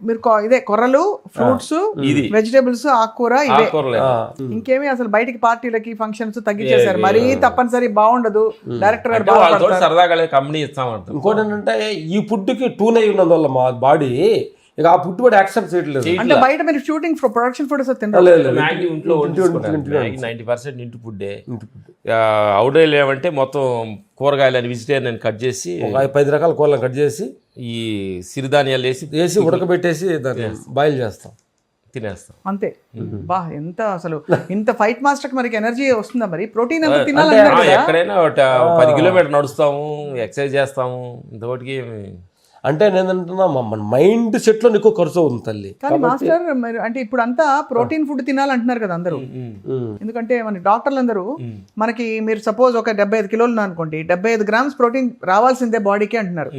మీరు ఇదే కొర్రలు, ఫ్రూట్స్, ఇది. వెజిటేబుల్స్, ఆకుకూర ఇవే. ఆకుకూరలేదు. ఇంకేమి అసలు బయటికి పార్టీలకి ఫంక్షన్స్ తగ్గించేశారు. మరీ తప్పనిసరి బాగుండదు, డైరెక్టర్ గారు అంటే వాళ్ళతో బాధపడతారు. సరదాగా కంపెనీ ఇస్తామంటాం. ఇంకోటి ఏంటంటే ఈ ఫుడ్కి టూన్ అయి ఉన్నందువల్ల మా బాడీ ఇక ఆ ఫుడ్ కూడా యాక్సెప్ట్ చేయట్లేదు. అంటే బయట మీరు షూటింగ్ ప్రొడక్షన్ ఫుడ్ తింటారు. లేదు, లేదు. మ్యాగీ ఇంట్లో వండుకుంటారు. మ్యాగీ 90% ఇంటి ఫుడ్డే. అవుట్డోర్ ఏమంటే మొత్తం కూరగాయలు అని వెజిటేరియన్ అని కట్ చేసి ఒక 10 రకాల కూరలను కట్ చేసి ఈ సిరిధాన్యాలు వేసి ఉడకబెట్టేసి దాన్ని బాయిల్ చేస్తాం, తినేస్తాం. అంతే. బా ఎంత అసలు ఇంత ఫైట్ మాస్టర్ కి మనకి ఎనర్జీ వస్తుందా? మరి ప్రోటీన్ ఎంత అంటే తినాలన్నారు కదా. ఎక్కడైనా 10 కిలోమీటర్ నడుస్తాము, ఎక్సర్సైజ్ చేస్తాము. ఇంతవరకు అంటే నేనంటున్నా మన మైండ్ సెట్ లో ఎక్కువ ఖర్చు అవుతుంది తల్లి. కానీ మాస్టర్ మరి అంటే ఇప్పుడు అంతా ప్రోటీన్ ఫుడ్ తినాలంటున్నారు కదా అందరూ. ఎందుకంటే మన డాక్టర్లు అందరూ మనకి మీరు సపోజ్ ఒక 75 కిలోలు అనుకోండి, 75 గ్రామ్స్ ప్రోటీన్ రావాల్సిందే బాడీకి అంటున్నారు.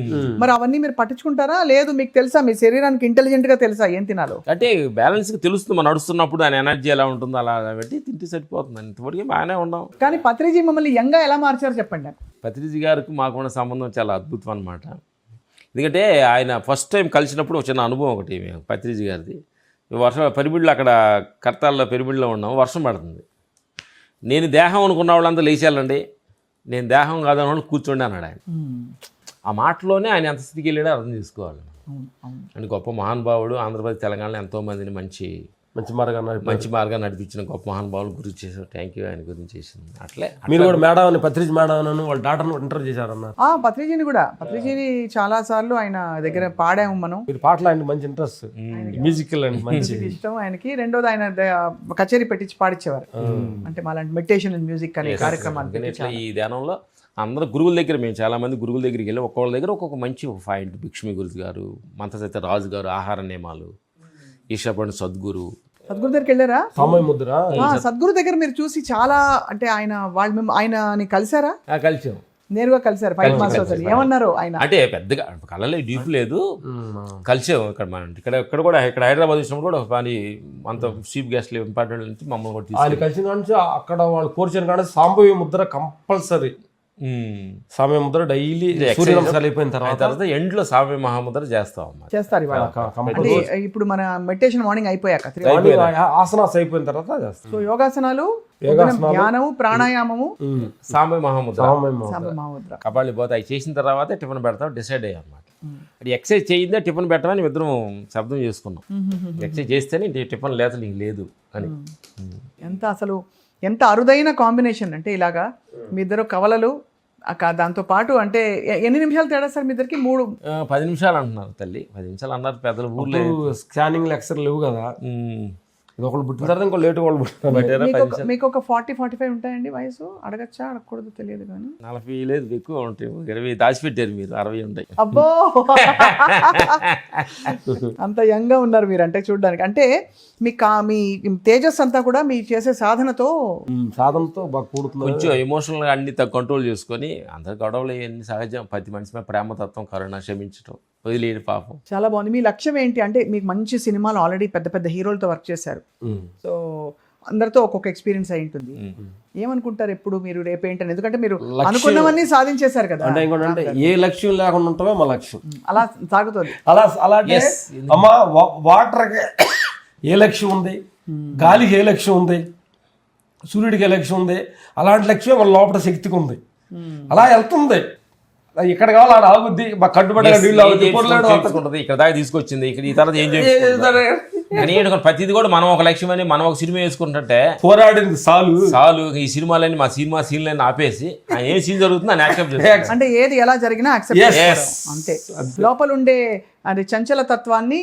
మరి అవన్నీ మీరు పట్టించుకుంటారా? లేదు మీకు తెలుసా, మీ శరీరానికి ఇంటెలిజెంట్ గా తెలుసా ఏం తినాలో? అంటే బ్యాలెన్స్గా తెలుస్తుంది. మనం నడుస్తున్నప్పుడు దాని ఎనర్జీ ఎలా ఉంటుందో అలా పెట్టి తింటే సరిపోతుంది. ఇంతవరకు బాగానే ఉన్నాం. కానీ పత్రిజీ మమ్మల్ని యంగా ఎలా మార్చారు చెప్పండి నాకు. పత్రిజీ గారికి మాకున్న సంబంధం చాలా అద్భుతం అన్నమాట. ఎందుకంటే ఆయన ఫస్ట్ టైం కలిసినప్పుడు ఒక చిన్న అనుభవం ఒకటి పత్రిజీ గారిది. పరిమిడిలో అక్కడ కర్తాల్లో పెరిమిడిలో ఉన్నాం, వర్షం పడుతుంది. నేను దేహం అనుకున్న వాళ్ళంతా లేచాలండి, నేను దేహం కాదని వాళ్ళు కూర్చోండి అన్నాడు ఆయన. ఆ మాటలోనే ఆయన ఎంత స్థితికి వెళ్ళాడో అర్థం చేసుకోవాలి. అంటే గొప్ప మహానుభావుడు. ఆంధ్రప్రదేశ్ తెలంగాణలో ఎంతోమందిని మంచి మార్గాన్ని నడిపించిన గొప్ప మహానుభావులు గురించి చేశారు. థ్యాంక్ యూ ఆయన గురించి చేసింది. అట్లే మీరు కూడా మేడం పత్రిజీ మేడం వాళ్ళ డాక్టర్ని ఇంటర్వ్యూ చేశారన్నారు. పత్రిజీని చాలా సార్లు ఆయన దగ్గర పాడాము మనం. మీరు పాటలు ఆయన మంచి ఇంట్రెస్ట్, మ్యూజికల్ అండ్ మంచి ఇష్టం ఆయనకి. రెండోది ఆయన కచేరీ పెట్టించి పాడించేవారు. అంటే మాలాంటి మెడిటేషన్ అండ్ మ్యూజిక్ అనే కార్యక్రమాన్ని. ఇట్లా ఈ ధ్యానంలో అందరూ గురువుల దగ్గర, మేము చాలామంది గురువుల దగ్గరికి వెళ్ళి ఒక్కొక్కళ్ళ దగ్గర ఒక్కొక్క మంచి పాయింట్. భిక్షమి గురుజీ గారు, మంత్రసత్య రాజు గారు, ఆహార నియమాలు, ఈశ్వరపండి సద్గురు దగ్గరికి వెళ్ళారా? సామయ ముద్ర. సద్గురు దగ్గర మీరు చూసి చాలా అంటే ఆయనని కలిసారా? కలిసాం, నేరుగా కలిసారు. ఫైట్ మాస్టర్ ఏమన్నారు ఆయన? అంటే పెద్దగా కళ్ళలో డీప్ లేదు, కలిసాం. ఇక్కడ కూడా ఇక్కడ హైదరాబాద్ వచ్చినప్పుడు కూడా పని అంత చీఫ్ గెస్ట్లు ఇంపార్టెంట్ నుంచి మమ్మల్ని కూడా తీసుకు కలిసిన నుంచి అక్కడ వాళ్ళు కోర్చిన కానీ సాంబవి ముద్ర కంపల్సరీ. సామ్య ముద్ర డైలీ అయిపోయిన తర్వాత ఎండ్లో సామ్య మహాముద్ర చేస్తారు. ఇప్పుడు మన మెడిటేషన్ మార్నింగ్ అయిపోయాక ఆసనాస్ అయిపోయిన తర్వాత చేస్తాం. సో యోగాసనాలు, ధ్యానము, ప్రాణాయామము, సామ్య మహాముద్ర, కపాలి పోతే అవి చేసిన తర్వాత టిఫిన్ పెడతాం డిసైడ్ అయ్యాం అన్నమాట. అది ఎక్సర్సైజ్ చేయిందే టిఫిన్ పెట్టమని ఇద్దరం శబ్దం చేసుకున్నాం. ఎక్సర్సైజ్ చేస్తేనే టిఫిన్ లేదు నీకు లేదు అని. ఎంత అరుదైన కాంబినేషన్ అంటే ఇలాగా మీ ఇద్దరు కవలలు. దాంతో పాటు అంటే ఎన్ని నిమిషాలు తేడా సార్ మీ ఇద్దరికి? 10 నిమిషాలు అంటున్నారు తల్లి. 10 నిమిషాలు అన్నారు పెద్దలు. ఊర్లో స్కానింగ్ లెక్చర్ లేవు కదా, ఒకళ్ళు పుట్టిన తర్వాత ఇంకో లేటు వాళ్ళు పుట్టిన. మీకు ఒక 40-45 ఉంటాయండి వయసు? అడగచ్చా అడగకూడదు తెలియదు కానీ. 40 లేదు, ఎక్కువ ఉంటాయి. 20 దాచిపెట్టారు మీరు, 60 ఉంటాయి. అబ్బో అంత యంగా ఉన్నారు మీరు అంటే చూడడానికి. అంటే మీ తేజస్ అంతా కూడా మీ చేసే సాధనతో బాగా కూడుతుంది. కొంచెం ఎమోషనల్గా అన్ని కంట్రోల్ చేసుకొని, అందరు గొడవలు ఇవన్నీ సహజం. ప్రతి మనిషి మీద ప్రేమతత్వం, కరుణ, క్షమించడం, వదిలేని పాపం. చాలా బాగుంది. మీ లక్ష్యం ఏంటి అంటే మీకు మంచి సినిమాలు ఆల్రెడీ పెద్ద పెద్ద హీరోలతో వర్క్ చేశారు. సో అందరితో ఒక్కొక్క ఎక్స్పీరియన్స్ అయి ఉంటుంది. ఏమనుకుంటారు ఎప్పుడు మీరు రేపేంటని? ఎందుకంటే మీరు అనుకున్నవన్నీ సాధించేశారు కదా. అంటే ఏ లక్ష్యం లేకుండా ఉంటామో మా లక్ష్యం అలా సాగుతుంది. అలాగే అమ్మా వాటర్కి ఏ లక్ష్యం ఉంది, గాలికి ఏ లక్ష్యం ఉంది, సూర్యుడికి ఏ లక్ష్యం ఉంది, అలాంటి లక్ష్యం మన లోపల శక్తికి ఉంది. అలా వెళ్తుంది. ఇక్కడ కావాలి ఆడ ఆగుద్ది, మా కట్టుబడి ఇక్కడ దాకా తీసుకొచ్చింది. ఇక్కడ ఈ తర్వాత ఏం చేయాలి? ప్రతిది కూడా మనం ఒక లక్ష్యం అని మనం ఒక సినిమా వేసుకుంటుంటే పోరాడింది చాలు. ఈ సినిమాలన్నీ మా సినిమా సీన్లన్నీ ఆపేసి ఏ సీన్ జరుగుతుందో అని యాక్సెప్ట్ చేస్తాం. అంటే ఏది ఎలా జరిగినా అంతే. లోపల ఉండే అది చంచల తత్వాన్ని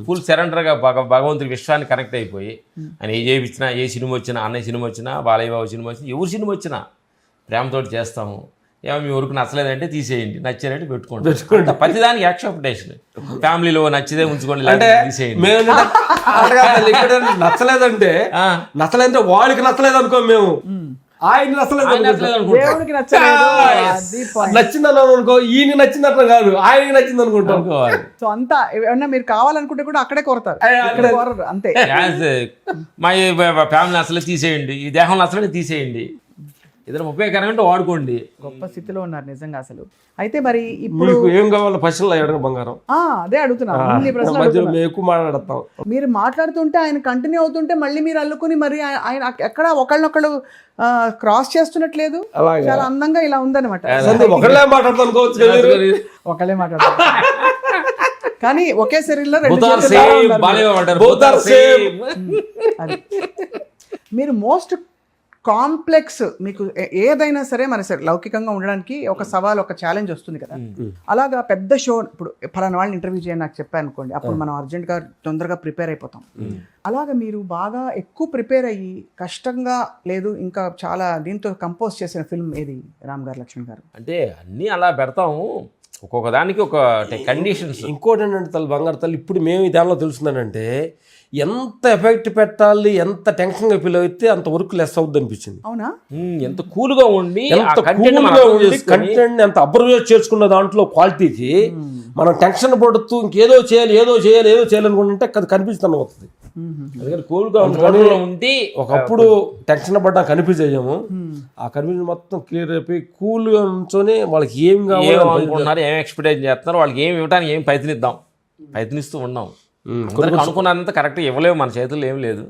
ఫుల్ సరెండర్ గా భగవంతుడి విశ్వాన్ని కనెక్ట్ అయిపోయి ఆయన ఏ చేయించినా, ఏ సినిమా వచ్చినా, అన్నయ్య సినిమా వచ్చినా, బాలయ్య బాబు సినిమా వచ్చినా, ఎవరు సినిమా వచ్చినా ప్రేమతోటి చేస్తాము. ఏమో మీ ఊరికి నచ్చలేదంటే తీసేయండి, నచ్చేదంటే పెట్టుకోండి. ప్రతిదానికి యాక్సెప్టేషన్. ఫ్యామిలీలో నచ్చితే ఉంచుకోండి, తీసేయండి. నచ్చలేదంటే వాడికి నచ్చలేదు అనుకో, మేము ఆయన నచ్చిందని అనుకో, ఈయన నచ్చిందట కాదు, ఆయనకి నచ్చింది అనుకుంటాం. సో అంతా ఏమన్నా మీరు కావాలనుకుంటే కూడా అక్కడే కొరతారు, అక్కడే కొరరు అంతే. మా ఫ్యామిలీ నచ్చలే తీసేయండి, ఈ దేహం నచ్చలే తీసేయండి. ఏదైనా ఉపయోగకరంగా వాడుకోండి. గొప్ప స్థితిలో ఉన్నారు నిజంగా అసలు. అయితే మరి ఇప్పుడు మీకు ఏం కావాలో పైసలు అడగ బంగారం. అదే అడుగుతున్నా, అన్ని ప్రశ్నలు మధ్యలో అడుగుతున్నా. మేము ఎక్కువ మాట్లాడతాం. మీరు మాట్లాడుతుంటే ఆయన కంటిన్యూ అవుతుంటే మళ్ళీ మీరు అల్లుకుని మరి ఆయన ఎక్కడ ఒకళ్ళనొకళ్ళు క్రాస్ చేస్తున్నట్లేదు. అలాగే. చాలా అందంగా ఇలా ఉందన్నమాట. ఒకళ్ళే మాట్లాడతాం అనుకోవచ్చు కదా మీరు. ఒకళ్ళే మాట్లాడతారు కానీ ఒకే శరీరంలో రెండు Both are చేతులు ఎలా same, ఉన్నారు బాలే మీరు? ఉంటారు. Both are same. అది. మీరు మోస్ట్ కాంప్లెక్స్, మీకు ఏదైనా సరే మన లౌకికంగా ఉండడానికి ఒక సవాల్, ఒక ఛాలెంజ్ వస్తుంది కదా. అలాగా పెద్ద షో, ఇప్పుడు ఫలానా వాళ్ళని ఇంటర్వ్యూ చేయని నాకు చెప్పాను అనుకోండి, అప్పుడు మనం అర్జెంట్గా తొందరగా ప్రిపేర్ అయిపోతాం. అలాగా మీరు బాగా ఎక్కువ ప్రిపేర్ అయ్యి కష్టంగా లేదు ఇంకా చాలా దీంతో కంపోజ్ చేసిన ఫిల్మ్ ఏది రామ్ గారు, లక్ష్మణ్ గారు? అంటే అన్నీ అలా పెడతాము, ఒక్కొక్క దానికి ఒక కండిషన్స్. ఇంకోటి ఏంటంటే తల్లి బంగారు తల్లి, ఇప్పుడు మేము ఈ దానిలో తెలుస్తుందంటే ఎంత ఎఫెక్ట్ పెట్టాలి, ఎంత టెన్షన్గా ఫీల్ అయితే అంత వర్క్ లెస్ అవుద్ది అనిపించింది. అవునా? ఎంత కూల్గా ఉండి ఎంత కంటెంట్ ఎంత అబ్జర్వ్ చేసుకున్న దాంట్లో క్వాలిటీకి మనం టెన్షన్ పడుతూ ఇంకేదో చేయాలి అనుకుంటే అది కనిపిస్తుంది అవుతుంది. అందుకని కూల్గా ఉండి ఒకప్పుడు టెన్షన్ పడ్డా కనిపించేయము, ఆ కనిపించిన మొత్తం క్లియర్ అయిపోయి కూల్గా ఉంచుకొని వాళ్ళకి ఏం అనుకుంటున్నారు, ఏం ఎక్స్పెక్టేషన్ చేస్తున్నారు, వాళ్ళకి ఏం ఇవ్వడానికి ఏం ప్రయత్నిస్తూ ఉన్నాం. అనుకున్నంత కరెక్ట్గా ఇవ్వలేము, మన చేతుల్లో ఏం లేదు.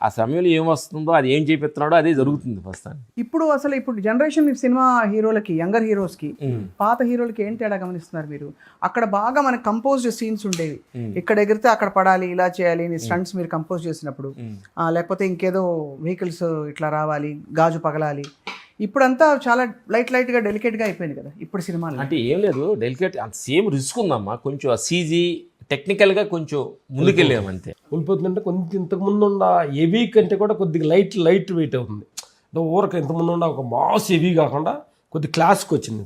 ఆ సమయంలో ఏం వస్తుందో అది ఏం చేపిస్తున్నాడో అదే జరుగుతుంది ఫస్ట్. ఇప్పుడు జనరేషన్ సినిమా హీరోలకి, యంగర్ హీరోస్కి పాత హీరోలకి ఏం తేడా గమనిస్తున్నారు మీరు? అక్కడ బాగా మనకి కంపోజ్డ్ సీన్స్ ఉండేవి, ఇక్కడ ఎగిరితే అక్కడ పడాలి, ఇలా చేయాలి, స్టంట్స్ మీరు కంపోజ్ చేసినప్పుడు, లేకపోతే ఇంకేదో వెహికల్స్ ఇట్లా రావాలి, గాజు పగలాలి. ఇప్పుడంతా చాలా లైట్గా డెలికేట్గా అయిపోయింది కదా ఇప్పుడు సినిమాలు. అంటే ఏం లేదు డెలికేట్, అంత సేమ్ రిస్క్ ఉందమ్మా, కొంచెం సీజీ టెక్నికల్గా కొంచెం ముందుకెళ్ళాము అంతే. వెళ్ళిపోతుందంటే కొంచెం ఇంతకుముందు ఉన్న హెవీ కంటే కూడా కొద్దిగా లైట్ వెయిట్ అవుతుంది. అంటే ఊరక ఇంతకుముందు ఉన్న ఒక మాస్ హెవీ కాకుండా కొద్ది క్లాస్కి వచ్చింది.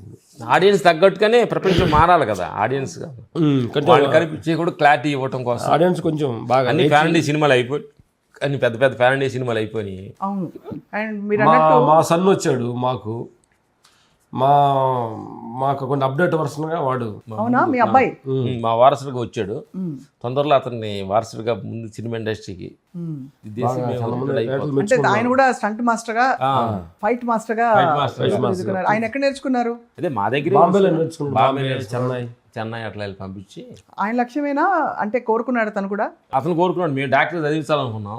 ఆడియన్స్ తగ్గట్టుగానే ప్రపంచం మారాలి కదా, ఆడియన్స్ కనిపించే కూడా క్లారిటీ ఇవ్వటం కోసం ఆడియన్స్ కొంచెం బాగా అన్ని ఫ్యామిలీ సినిమాలు అయిపోయి, అన్ని పెద్ద ఫ్యామిలీ సినిమాలు అయిపోయినాయి. అవును. అండ్ మీరు మా సన్ వచ్చాడు, మాకు కొన్ని అప్డేట్ వర్షన్గా వాడు. అవునా? మీ అబ్బాయి మా వారసుడిగా వచ్చాడు. తొందరలో అతన్ని వారసుడిగా ముందు సినిమా ఇండస్ట్రీకి అంటే ఆయన కూడా స్టంట్ మాస్టర్ గా, ఫైట్ మాస్టర్ గా ఆయన ఎక్కడ నేర్చుకున్నారు? అదే మా దగ్గర బాంబేలో నేర్చుకున్నాడు, చెన్నై అట్లా వెళ్ళి పంపించి. ఆయన లక్ష్యమేనా అంటే కోరుకున్నాడు తను కూడా? అతను కోరుకున్నాడు, మేము డాక్టర్ చదివించాలనుకున్నాం,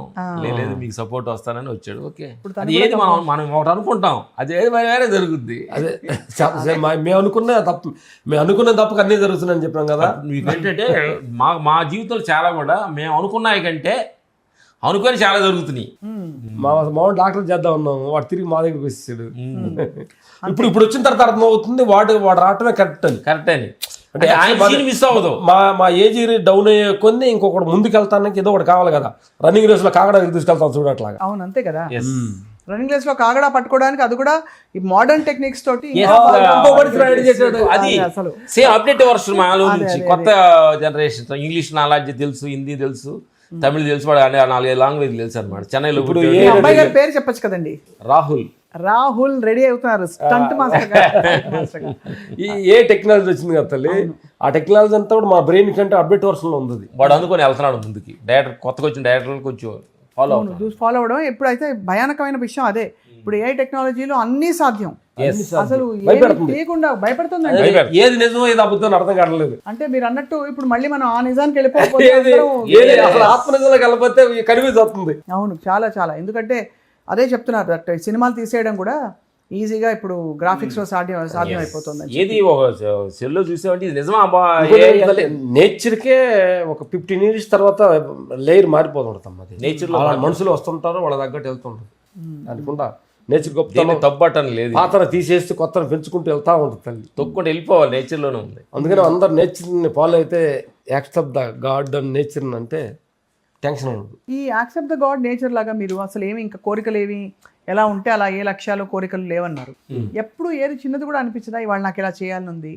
లేదు మీకు సపోర్ట్ వస్తానని వచ్చాడు. ఓకే, అది ఏది మనం ఒకటి అనుకుంటాం, అది ఏది వేరే జరుగుద్ది. అదే మేము అనుకున్న తప్పకు అన్నీ జరుగుతున్నాయని చెప్పాం కదా. మీకు ఏంటంటే మా జీవితంలో చాలా కూడా మేము అనుకున్నాయి కంటే అనుకొని చాలా జరుగుతున్నాయి. మా డాక్టర్ చేద్దాం ఉన్నాము, వాడు తిరిగి మా దగ్గరికి వచ్చేసాడు. ఇప్పుడు వచ్చిన తర్వాత అర్థం అవుతుంది వాడు రావటమే కరెక్ట్ అని. అంటే మిస్ అవ్వదు. మా ఏజ్ డౌన్ అయ్యే కొన్ని ఇంకొకటి ముందుకు వెళ్తానికి ఏదో ఒకటి కావాలి కదా. రన్నింగ్ రేస్ లో కాగడా తీసుకెళ్తాం చూడట్లాగా. అవును అంతే కదా. రన్నింగ్ రేస్ లో కాగడా పట్టుకోవడానికి అది కూడా ఈ మోడర్న్ టెక్నిక్స్ తోటి అది సేమ్ అప్డేట్ వర్షన్ మాలో నుంచి కొత్త జనరేషన్. ఇంగ్లీష్ నాలెడ్జ్ తెలుసు, హిందీ తెలుసు, తమిళ తెలుసు, వాడు 4 లాంగ్వేజ్ తెలుసు అనమాట. చెన్నైలో అబ్బాయి గారి పేరు చెప్పచ్చు కదండి. రాహుల్ రెడీ అవుతున్నారు స్టంట్ మాస్టర్. ఏ టెక్నాలజీ వచ్చింది కదా తల్లి, ఆ టెక్నాలజీ అంతా కూడా మా బ్రెయిన్ కంటే అప్డేట్ వర్షన్ లో ఉంది. వాడు అనుకొని వెళ్తున్నాడు ముందుకి. డైరెక్టర్ కొత్తగా వచ్చిన డైరెక్టర్ కొంచెం ఫాలో అవడం. ఎప్పుడైతే భయానకమైన విషయం అదే, ఇప్పుడు ఏ టెక్నాలజీలో అన్నీ సాధ్యం. అసలు భయపడుతుంది. ఏది నిజమో ఏది అబద్ధం అర్థం కావట్లేదు. అంటే మీరు అన్నట్టు ఇప్పుడు మళ్ళీ మనం ఆ నిజానికి వెళ్ళిపోతే ఆత్మ నిజంలోకి వెళ్ళిపోతే కనిపిస్తుంది వస్తుంది. అవును, చాలా చాలా. ఎందుకంటే అదే చెప్తున్నారు దట్ సినిమాలు తీసేయడం కూడా ఈజీగా ఇప్పుడు గ్రాఫిక్స్ లో సాధ్యం అయిపోతుంది. ఏది ఒక సెల్లో చూసామంటే ఇది నిజమా? నేచర్కే ఒక 15 years తర్వాత లేయర్ మారిపోతుంటుంది. నేచర్ లో మనుషులు వస్తుంటారు, వాళ్ళ తగ్గట్టు వెళ్తుంటారు. అనుకుంటా నేచర్ గొప్ప తప్పటం లేదు. పాతను తీసేస్తే కొత్తను పెంచుకుంటూ వెళ్తా ఉంటుంది తల్లి. తొక్కుంటూ వెళ్ళిపోవాలి, నేచర్ లోనే ఉంది. అందుకని అందరు నేచర్ని ఫాలో అయితే accept the God and nature అంటే టెన్షన్ ఉండదు. ఈ యాక్సెప్ట్ ద గాడ్ నేచర్ లాగా మీరు అసలు ఏమి ఇంకా కోరికలు ఏవి ఎలా ఉంటే అలా ఏ లక్ష్యాలు కోరికలు లేవన్నారు. ఎప్పుడు ఏది చిన్నది కూడా అనిపించదా ఇవాళ నాకు ఇలా చేయాలనుంది,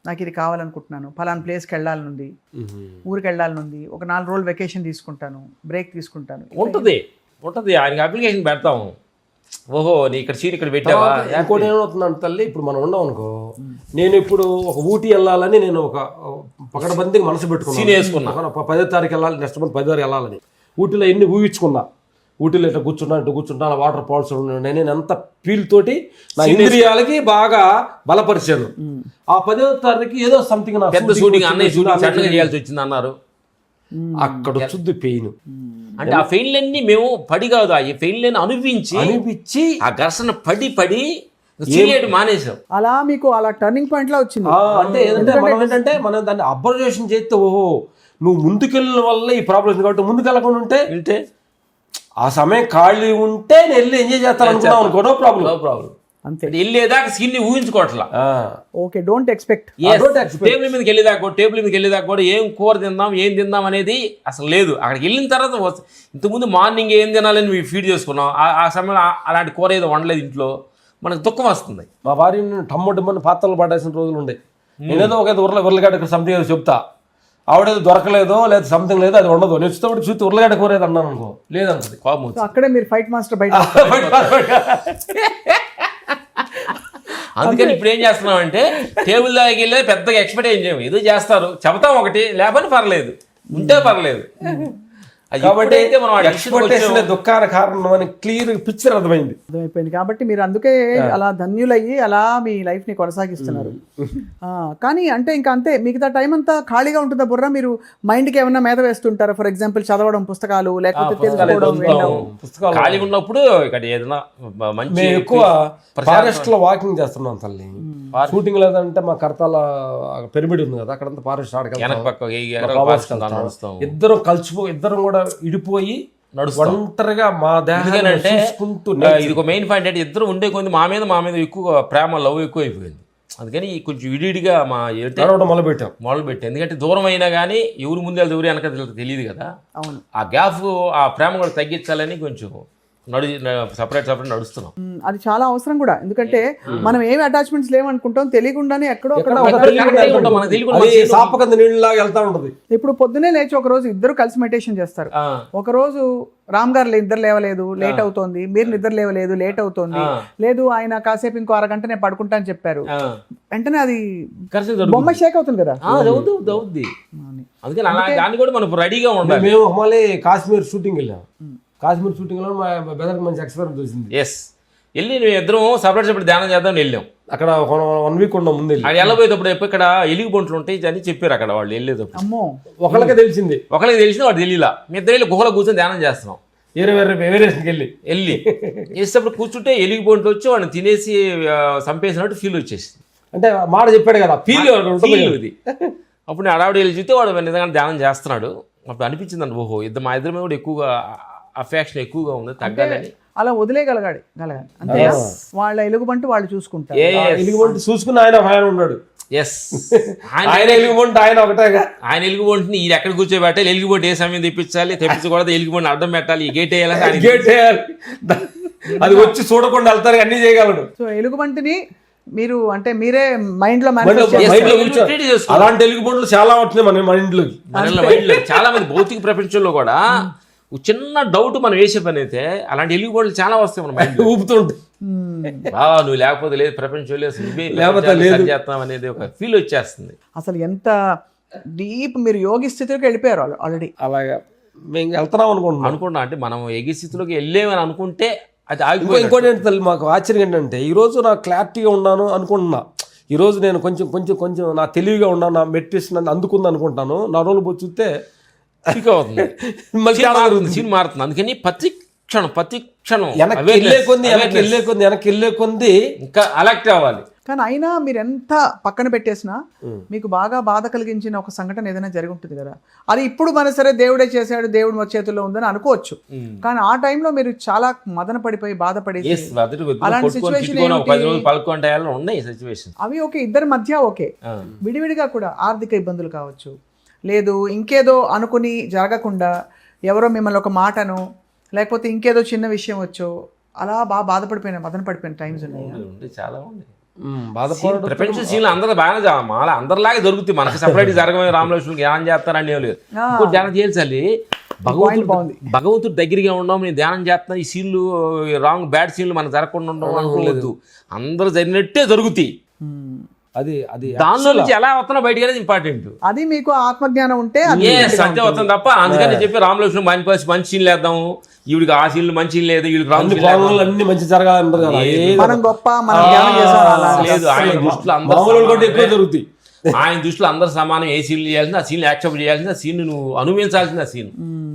నాకు ఇది కావాలనుకుంటున్నాను, ఫలానా ప్లేస్కి వెళ్ళాలనుంది, ఊరికి వెళ్ళాలనుంది, ఒక 4 రోజులు వెకేషన్ తీసుకుంటాను, బ్రేక్ తీసుకుంటాను. ఉంటుంది ఆయనకి అప్లికేషన్ పెడతాము. ఓహో నీ ఇక్కడ సీన్ ఇక్కడ పెట్టావా. ఇంకోటి ఏమవుతుందంటే తల్లి, ఇప్పుడు మనం ఉండం అనుకో, నేను ఇప్పుడు ఒక ఊటీ వెళ్ళాలని నేను ఒక పకడబందీకి మనసు పెట్టుకున్నాను. 10వ తారీఖు వెళ్ళాలి, నెక్స్ట్ మంత్ 10వ తారీఖు వెళ్ళాలని ఊటీలో ఎన్ని ఊహించుకున్నా. ఊటీలో ఇట్లా కూర్చుంటా వాటర్ ఫాల్స్ ఉన్నాయి. నేను ఎంత ఫీల్ తోటి నా ఇంద్రియాలకి బాగా బలపరిచాను. ఆ 10వ తారీఖు ఏదో సంథింగ్ పెద్ద షూటింగ్ అన్నయ్య షూటింగ్ సడన్గా చేయాల్సి వచ్చింది అన్నారు. అక్కడ వచ్చుద్ది పెయిన్. అంటే ఆ ఫెయిన్లన్నీ మేము పడి కాదు, ఆ ఫెయిన్లన్నీ అనిపించి ఆ ఘర్షణ పడి చేయలేడు మానేసాం. అలా మీకు అలా టర్నింగ్ పాయింట్ లా వచ్చింది. అంటే ఏంటంటే మనం దాన్ని అబ్జర్వేషన్ చేస్తే ఓహో నువ్వు ముందుకెళ్ళిన వల్ల ఈ ప్రాబ్లమ్స్ కాబట్టి ముందుకెళ్ళకుండా ఉంటే ఆ సమయం ఖాళీ ఉంటే నేను వెళ్ళి ఎంజాయ్ చేస్తాను అనుకున్నాం అనుకో, నో ప్రాబ్లం. అంతే, వెళ్ళేదాకా సీన్ ని ఊహించుకోవట్లా. Okay, don't expect. టేబుల్ మీదకి వెళ్ళేదాకా కూడా ఏం కూర ఏం తిందాం అనేది అసలు లేదు. అక్కడికి వెళ్ళిన తర్వాత ఇంతకుముందు మార్నింగ్ ఏం తినాలని మేము ఫీడ్ చేసుకున్నాం. ఆ సమయంలో అలాంటి కూర ఏదో వండలేదు ఇంట్లో, మనకు దుఃఖం వస్తుంది. మా భార్య టమ్మని పాత్రలు పడేసిన రోజులు ఉండే. నేనేదో ఒక ఉర్లగడ్డ సంథింగ్ ఏదో చెప్తా, ఆవిడేదో దొరకలేదో లేదా సంథింగ్ లేదో అది ఉండదు. నేను చూస్తే ఉర్లగడ్డ కూర ఏదో అన్నాను అనుకో, లేదంటది కోపం. అక్కడే మీరు ఫైట్ మాస్టర్ బయట. అందుకని ఇప్పుడు ఏం చేస్తున్నాం అంటే టేబుల్ దగ్గరికి వెళ్ళి పెద్దగా ఎక్స్పెక్ట్ ఏం చేయము. ఏదో చేస్తారు, చెబుతాం ఒకటి, లేకపోతే పర్లేదు, ఉంటే పర్లేదు. కాబట్టి మనం దుఃఖాన కారణం అని క్లియర్ పిక్చర్ అర్థమైపోయింది. కాబట్టి మీరు అందుకే అలా ధన్యులయ్యి అలా మీ లైఫ్ ని కొనసాగిస్తున్నారు. కానీ అంటే ఇంకా అంతే, మిగతా టైం అంతా ఖాళీగా ఉంటుందా బుర్ర? మీరు మైండ్ కి ఏమన్నా మేత వేస్తుంటారా? ఫర్ ఎగ్జాంపుల్ చదవడం, పుస్తకాలు, లేకపోతే పుస్తకాలు ఖాళీగా ఉన్నప్పుడు ఇక్కడ ఏదైనా మంచి ఎక్కువ ఫారెస్ట్ లో వాకింగ్ చేస్తున్నాం తల్లి. షూటింగ్ లేదంటే మా కర్తాల పిరమిడ్ ఉంది కదా, అక్కడంతా ఫారెస్ట్ ఇద్దరం ఇద్దరం కూడా ఇడిపోయి ఒంటరిగా మా దేహాన్ని చూసుకుంటూ. ఇది ఒక మెయిన్ పాయింట్ అంటే ఇద్దరు ఉండే కొంది మా మీద ఎక్కువ ప్రేమ, లవ్ ఎక్కువ అయిపోయింది. అందుకని కొంచెం విడివిడిగా మా మొదలుపెట్టాం. ఎందుకంటే దూరం అయినా కానీ ఎవరు ముందు వెళ్తే ఎవరు వెనక తెలియదు కదా. ఆ గ్యాప్, ఆ ప్రేమ కూడా తగ్గించాలని కొంచెం సపరేట్ నడుస్తున్నాం. అది చాలా అవసరం కూడా. ఎందుకంటే మనం ఏమి అటాచ్మెంట్స్ లేవనుకుంటాం, తెలియకుండానే ఎక్కడో ఇప్పుడు పొద్దునే లేచి ఒక రోజు ఇద్దరు కలిసి మెడిటేషన్ చేస్తారు. ఒక రోజు రామ్ గారు నిద్ర లేవలేదు, లేట్ అవుతోంది, మీరు నిద్ర లేవలేదు, లేట్ అవుతోంది, లేదు ఆయన కాసేపు ఇంకో అరగంట నేను పడుకుంటా అని చెప్పారు, వెంటనే అది బొమ్మ షేక్ అవుతుంది కదా. అందుకని దాన్ని కూడా మనం రెడీగా ఉండాలి. మేము మళ్ళీ కాశ్మీర్ షూటింగ్ వెళ్ళాం. కాశ్మీర్ షూటింగ్లో మా బెదర్కి మంచి ఎక్స్పీరియన్స్ వచ్చింది. వెళ్ళి మేము ఇద్దరం సపరేట్ ధ్యానం చేద్దాం వెళ్ళాం. అక్కడ 1 వీక్ ఉన్నాం. ముందు అక్కడ వెళ్ళబోయేటప్పుడు ఇక్కడ ఎలుగు బొంట్లు ఉంటాయి అని చెప్పారు అక్కడ వాళ్ళు వెళ్ళేటప్పుడు. ఒకళ్ళకే తెలిసింది వాడు తెలియలా. మీ ఇద్దరు వెళ్ళి గుహలో కూర్చొని ధ్యానం చేస్తున్నాం. వెళ్ళి వేసేటప్పుడు కూర్చుంటే ఎలుగు బొంట్లు వచ్చి వాడిని తినేసి చంపేసినట్టు ఫీల్ వచ్చేసింది. అంటే మాట చెప్పాడు కదా, ఫీల్ ఇది. అప్పుడు నేను అడావిడ వెళ్ళి చూస్తే వాడు నిజంగా ధ్యానం చేస్తున్నాడు. అప్పుడు అనిపించింది అండి, ఓహో మా ఇద్దరి మీద కూడా ఎక్కువగా అఫెక్షన్ ఎక్కువగా ఉంది, తగ్గాలని. అలా వదిలేయగలగాలి అంతే. వాళ్ళ ఎలుగుబంటి వాళ్ళు చూసుకుంటారు. ఎలుగుబంటి చూసుకుని ఆయన ఉన్నాడు. ఆయన ఎలుగుబంటిని ఎక్కడ కూర్చోబెట్టాలి, ఎలుగుబంటి ఏ సమయం తెప్పించకూడదు, ఎలుగుబంటి అడ్డం పెట్టాలి, గేట్ వేయాలి, అది వచ్చి చూడకుండా వెళ్తారు, అన్ని చేయగలడు. సో ఎలుగుబంటిని మీరు అంటే మీరే మైండ్ లో అలాంటి ఎలుగుబంట్లు చాలా వస్తున్నాయి మన మైండ్ లోకి. చాలా మంది భౌతిక ప్రపంచంలో కూడా చిన్న డౌట్ మనం వేసే పని అయితే అలాంటి ఎలుగుబంట్లు చాలా వస్తాయి మన మైండ్ ఊపుతుంటాయి. నువ్వు లేకపోతే లేదు, ప్రపంచం చేస్తాం అనేది ఒక ఫీల్ వచ్చేస్తుంది. అసలు ఎంత డీప్ మీరు యోగి స్థితిలోకి వెళ్ళిపోయారు ఆల్రెడీ. అలాగా మేము వెళ్తున్నాం అనుకుంటున్నాం. అంటే మనం యోగి స్థితిలోకి వెళ్ళేమని అనుకుంటే అది ఇంకోటి ఏంటి మాకు ఆశ్చర్యం ఏంటంటే, ఈరోజు నాకు క్లారిటీగా ఉన్నాను అనుకుంటున్నా, ఈరోజు నేను కొంచెం నా తెలివిగా ఉన్నాను, నా మెడిటేషన్ అందుకుంది అనుకుంటాను. నా రోజులు పోయి చూస్తే అవుతుంది, సీన్ మారుతుంది. అందుకని ప్రతి క్షణం వెనక్కి వెళ్ళే కొంది ఇంకా అలర్ట్ అవ్వాలి. కానీ అయినా మీరు ఎంత పక్కన పెట్టేసినా మీకు బాగా బాధ కలిగించిన ఒక సంఘటన ఏదైనా జరిగి ఉంటుంది కదా. అది ఇప్పుడు మన సరే దేవుడే చేశాడు, దేవుడు మా చేతుల్లో ఉందని అనుకోవచ్చు. కానీ ఆ టైంలో మీరు చాలా మదన పడిపోయి బాధపడేసి అలాంటి సిచ్యువేషన్ అవి ఓకే, ఇద్దరి మధ్య ఓకే, విడివిడిగా కూడా ఆర్థిక ఇబ్బందులు కావచ్చు, లేదు ఇంకేదో అనుకుని జరగకుండా ఎవరో మిమ్మల్ని ఒక మాటను లేకపోతే ఇంకేదో చిన్న విషయం వచ్చో అలా బాగా మదన పడిపోయిన టైమ్స్ ఉన్నాయి. చాలా ఉన్నాయి. ప్రపంచ సీన్లు అందరూ బాగానే మాల అందరిలాగే దొరుకుతాయి. మనకి సపరేట్ జరగమే రామలక్ష్మణుకి ధ్యానం చేస్తారని ఏం లేదు. ధ్యానం చేయాలి, భగవంతుడు దగ్గరగా ఉన్నాం, నేను ధ్యానం చేస్తాను, ఈ సీన్లు బ్యాడ్ సీన్లు మనకు జరగకుండా ఉండడం అనుకోలేదు. అందరూ జరిగినట్టే జరుగుతాయి. అది అది దానిలో నుంచి ఎలా వస్తున్నా బయటికి అనేది ఇంపార్టెంట్. అది మీకు ఆత్మజ్ఞానం ఉంటే అది అంతే వస్తుంది తప్ప. అందుకని చెప్పి రామలక్ష్మణ మంచి సీన్లు వేద్దాం, ఈవిడికి ఆ సీన్లు మంచి లేదు, వీళ్ళకి రాము అన్ని మంచి జరగాలంటారు కదా, మనం గొప్ప మనం ధ్యానం చేసాం లేదు. ఆయన దృష్టిలో మామూలు ఎక్కువ జరుగుతాయి. ఆయన దృష్టిలో అందరు సమానం. ఏ సీన్లు చేయాల్సింది ఆ సీన్లు యాక్సెప్ట్ చేయాల్సింది, ఆ సీన్ నువ్వు అనుభవించాల్సింది ఆ సీన్.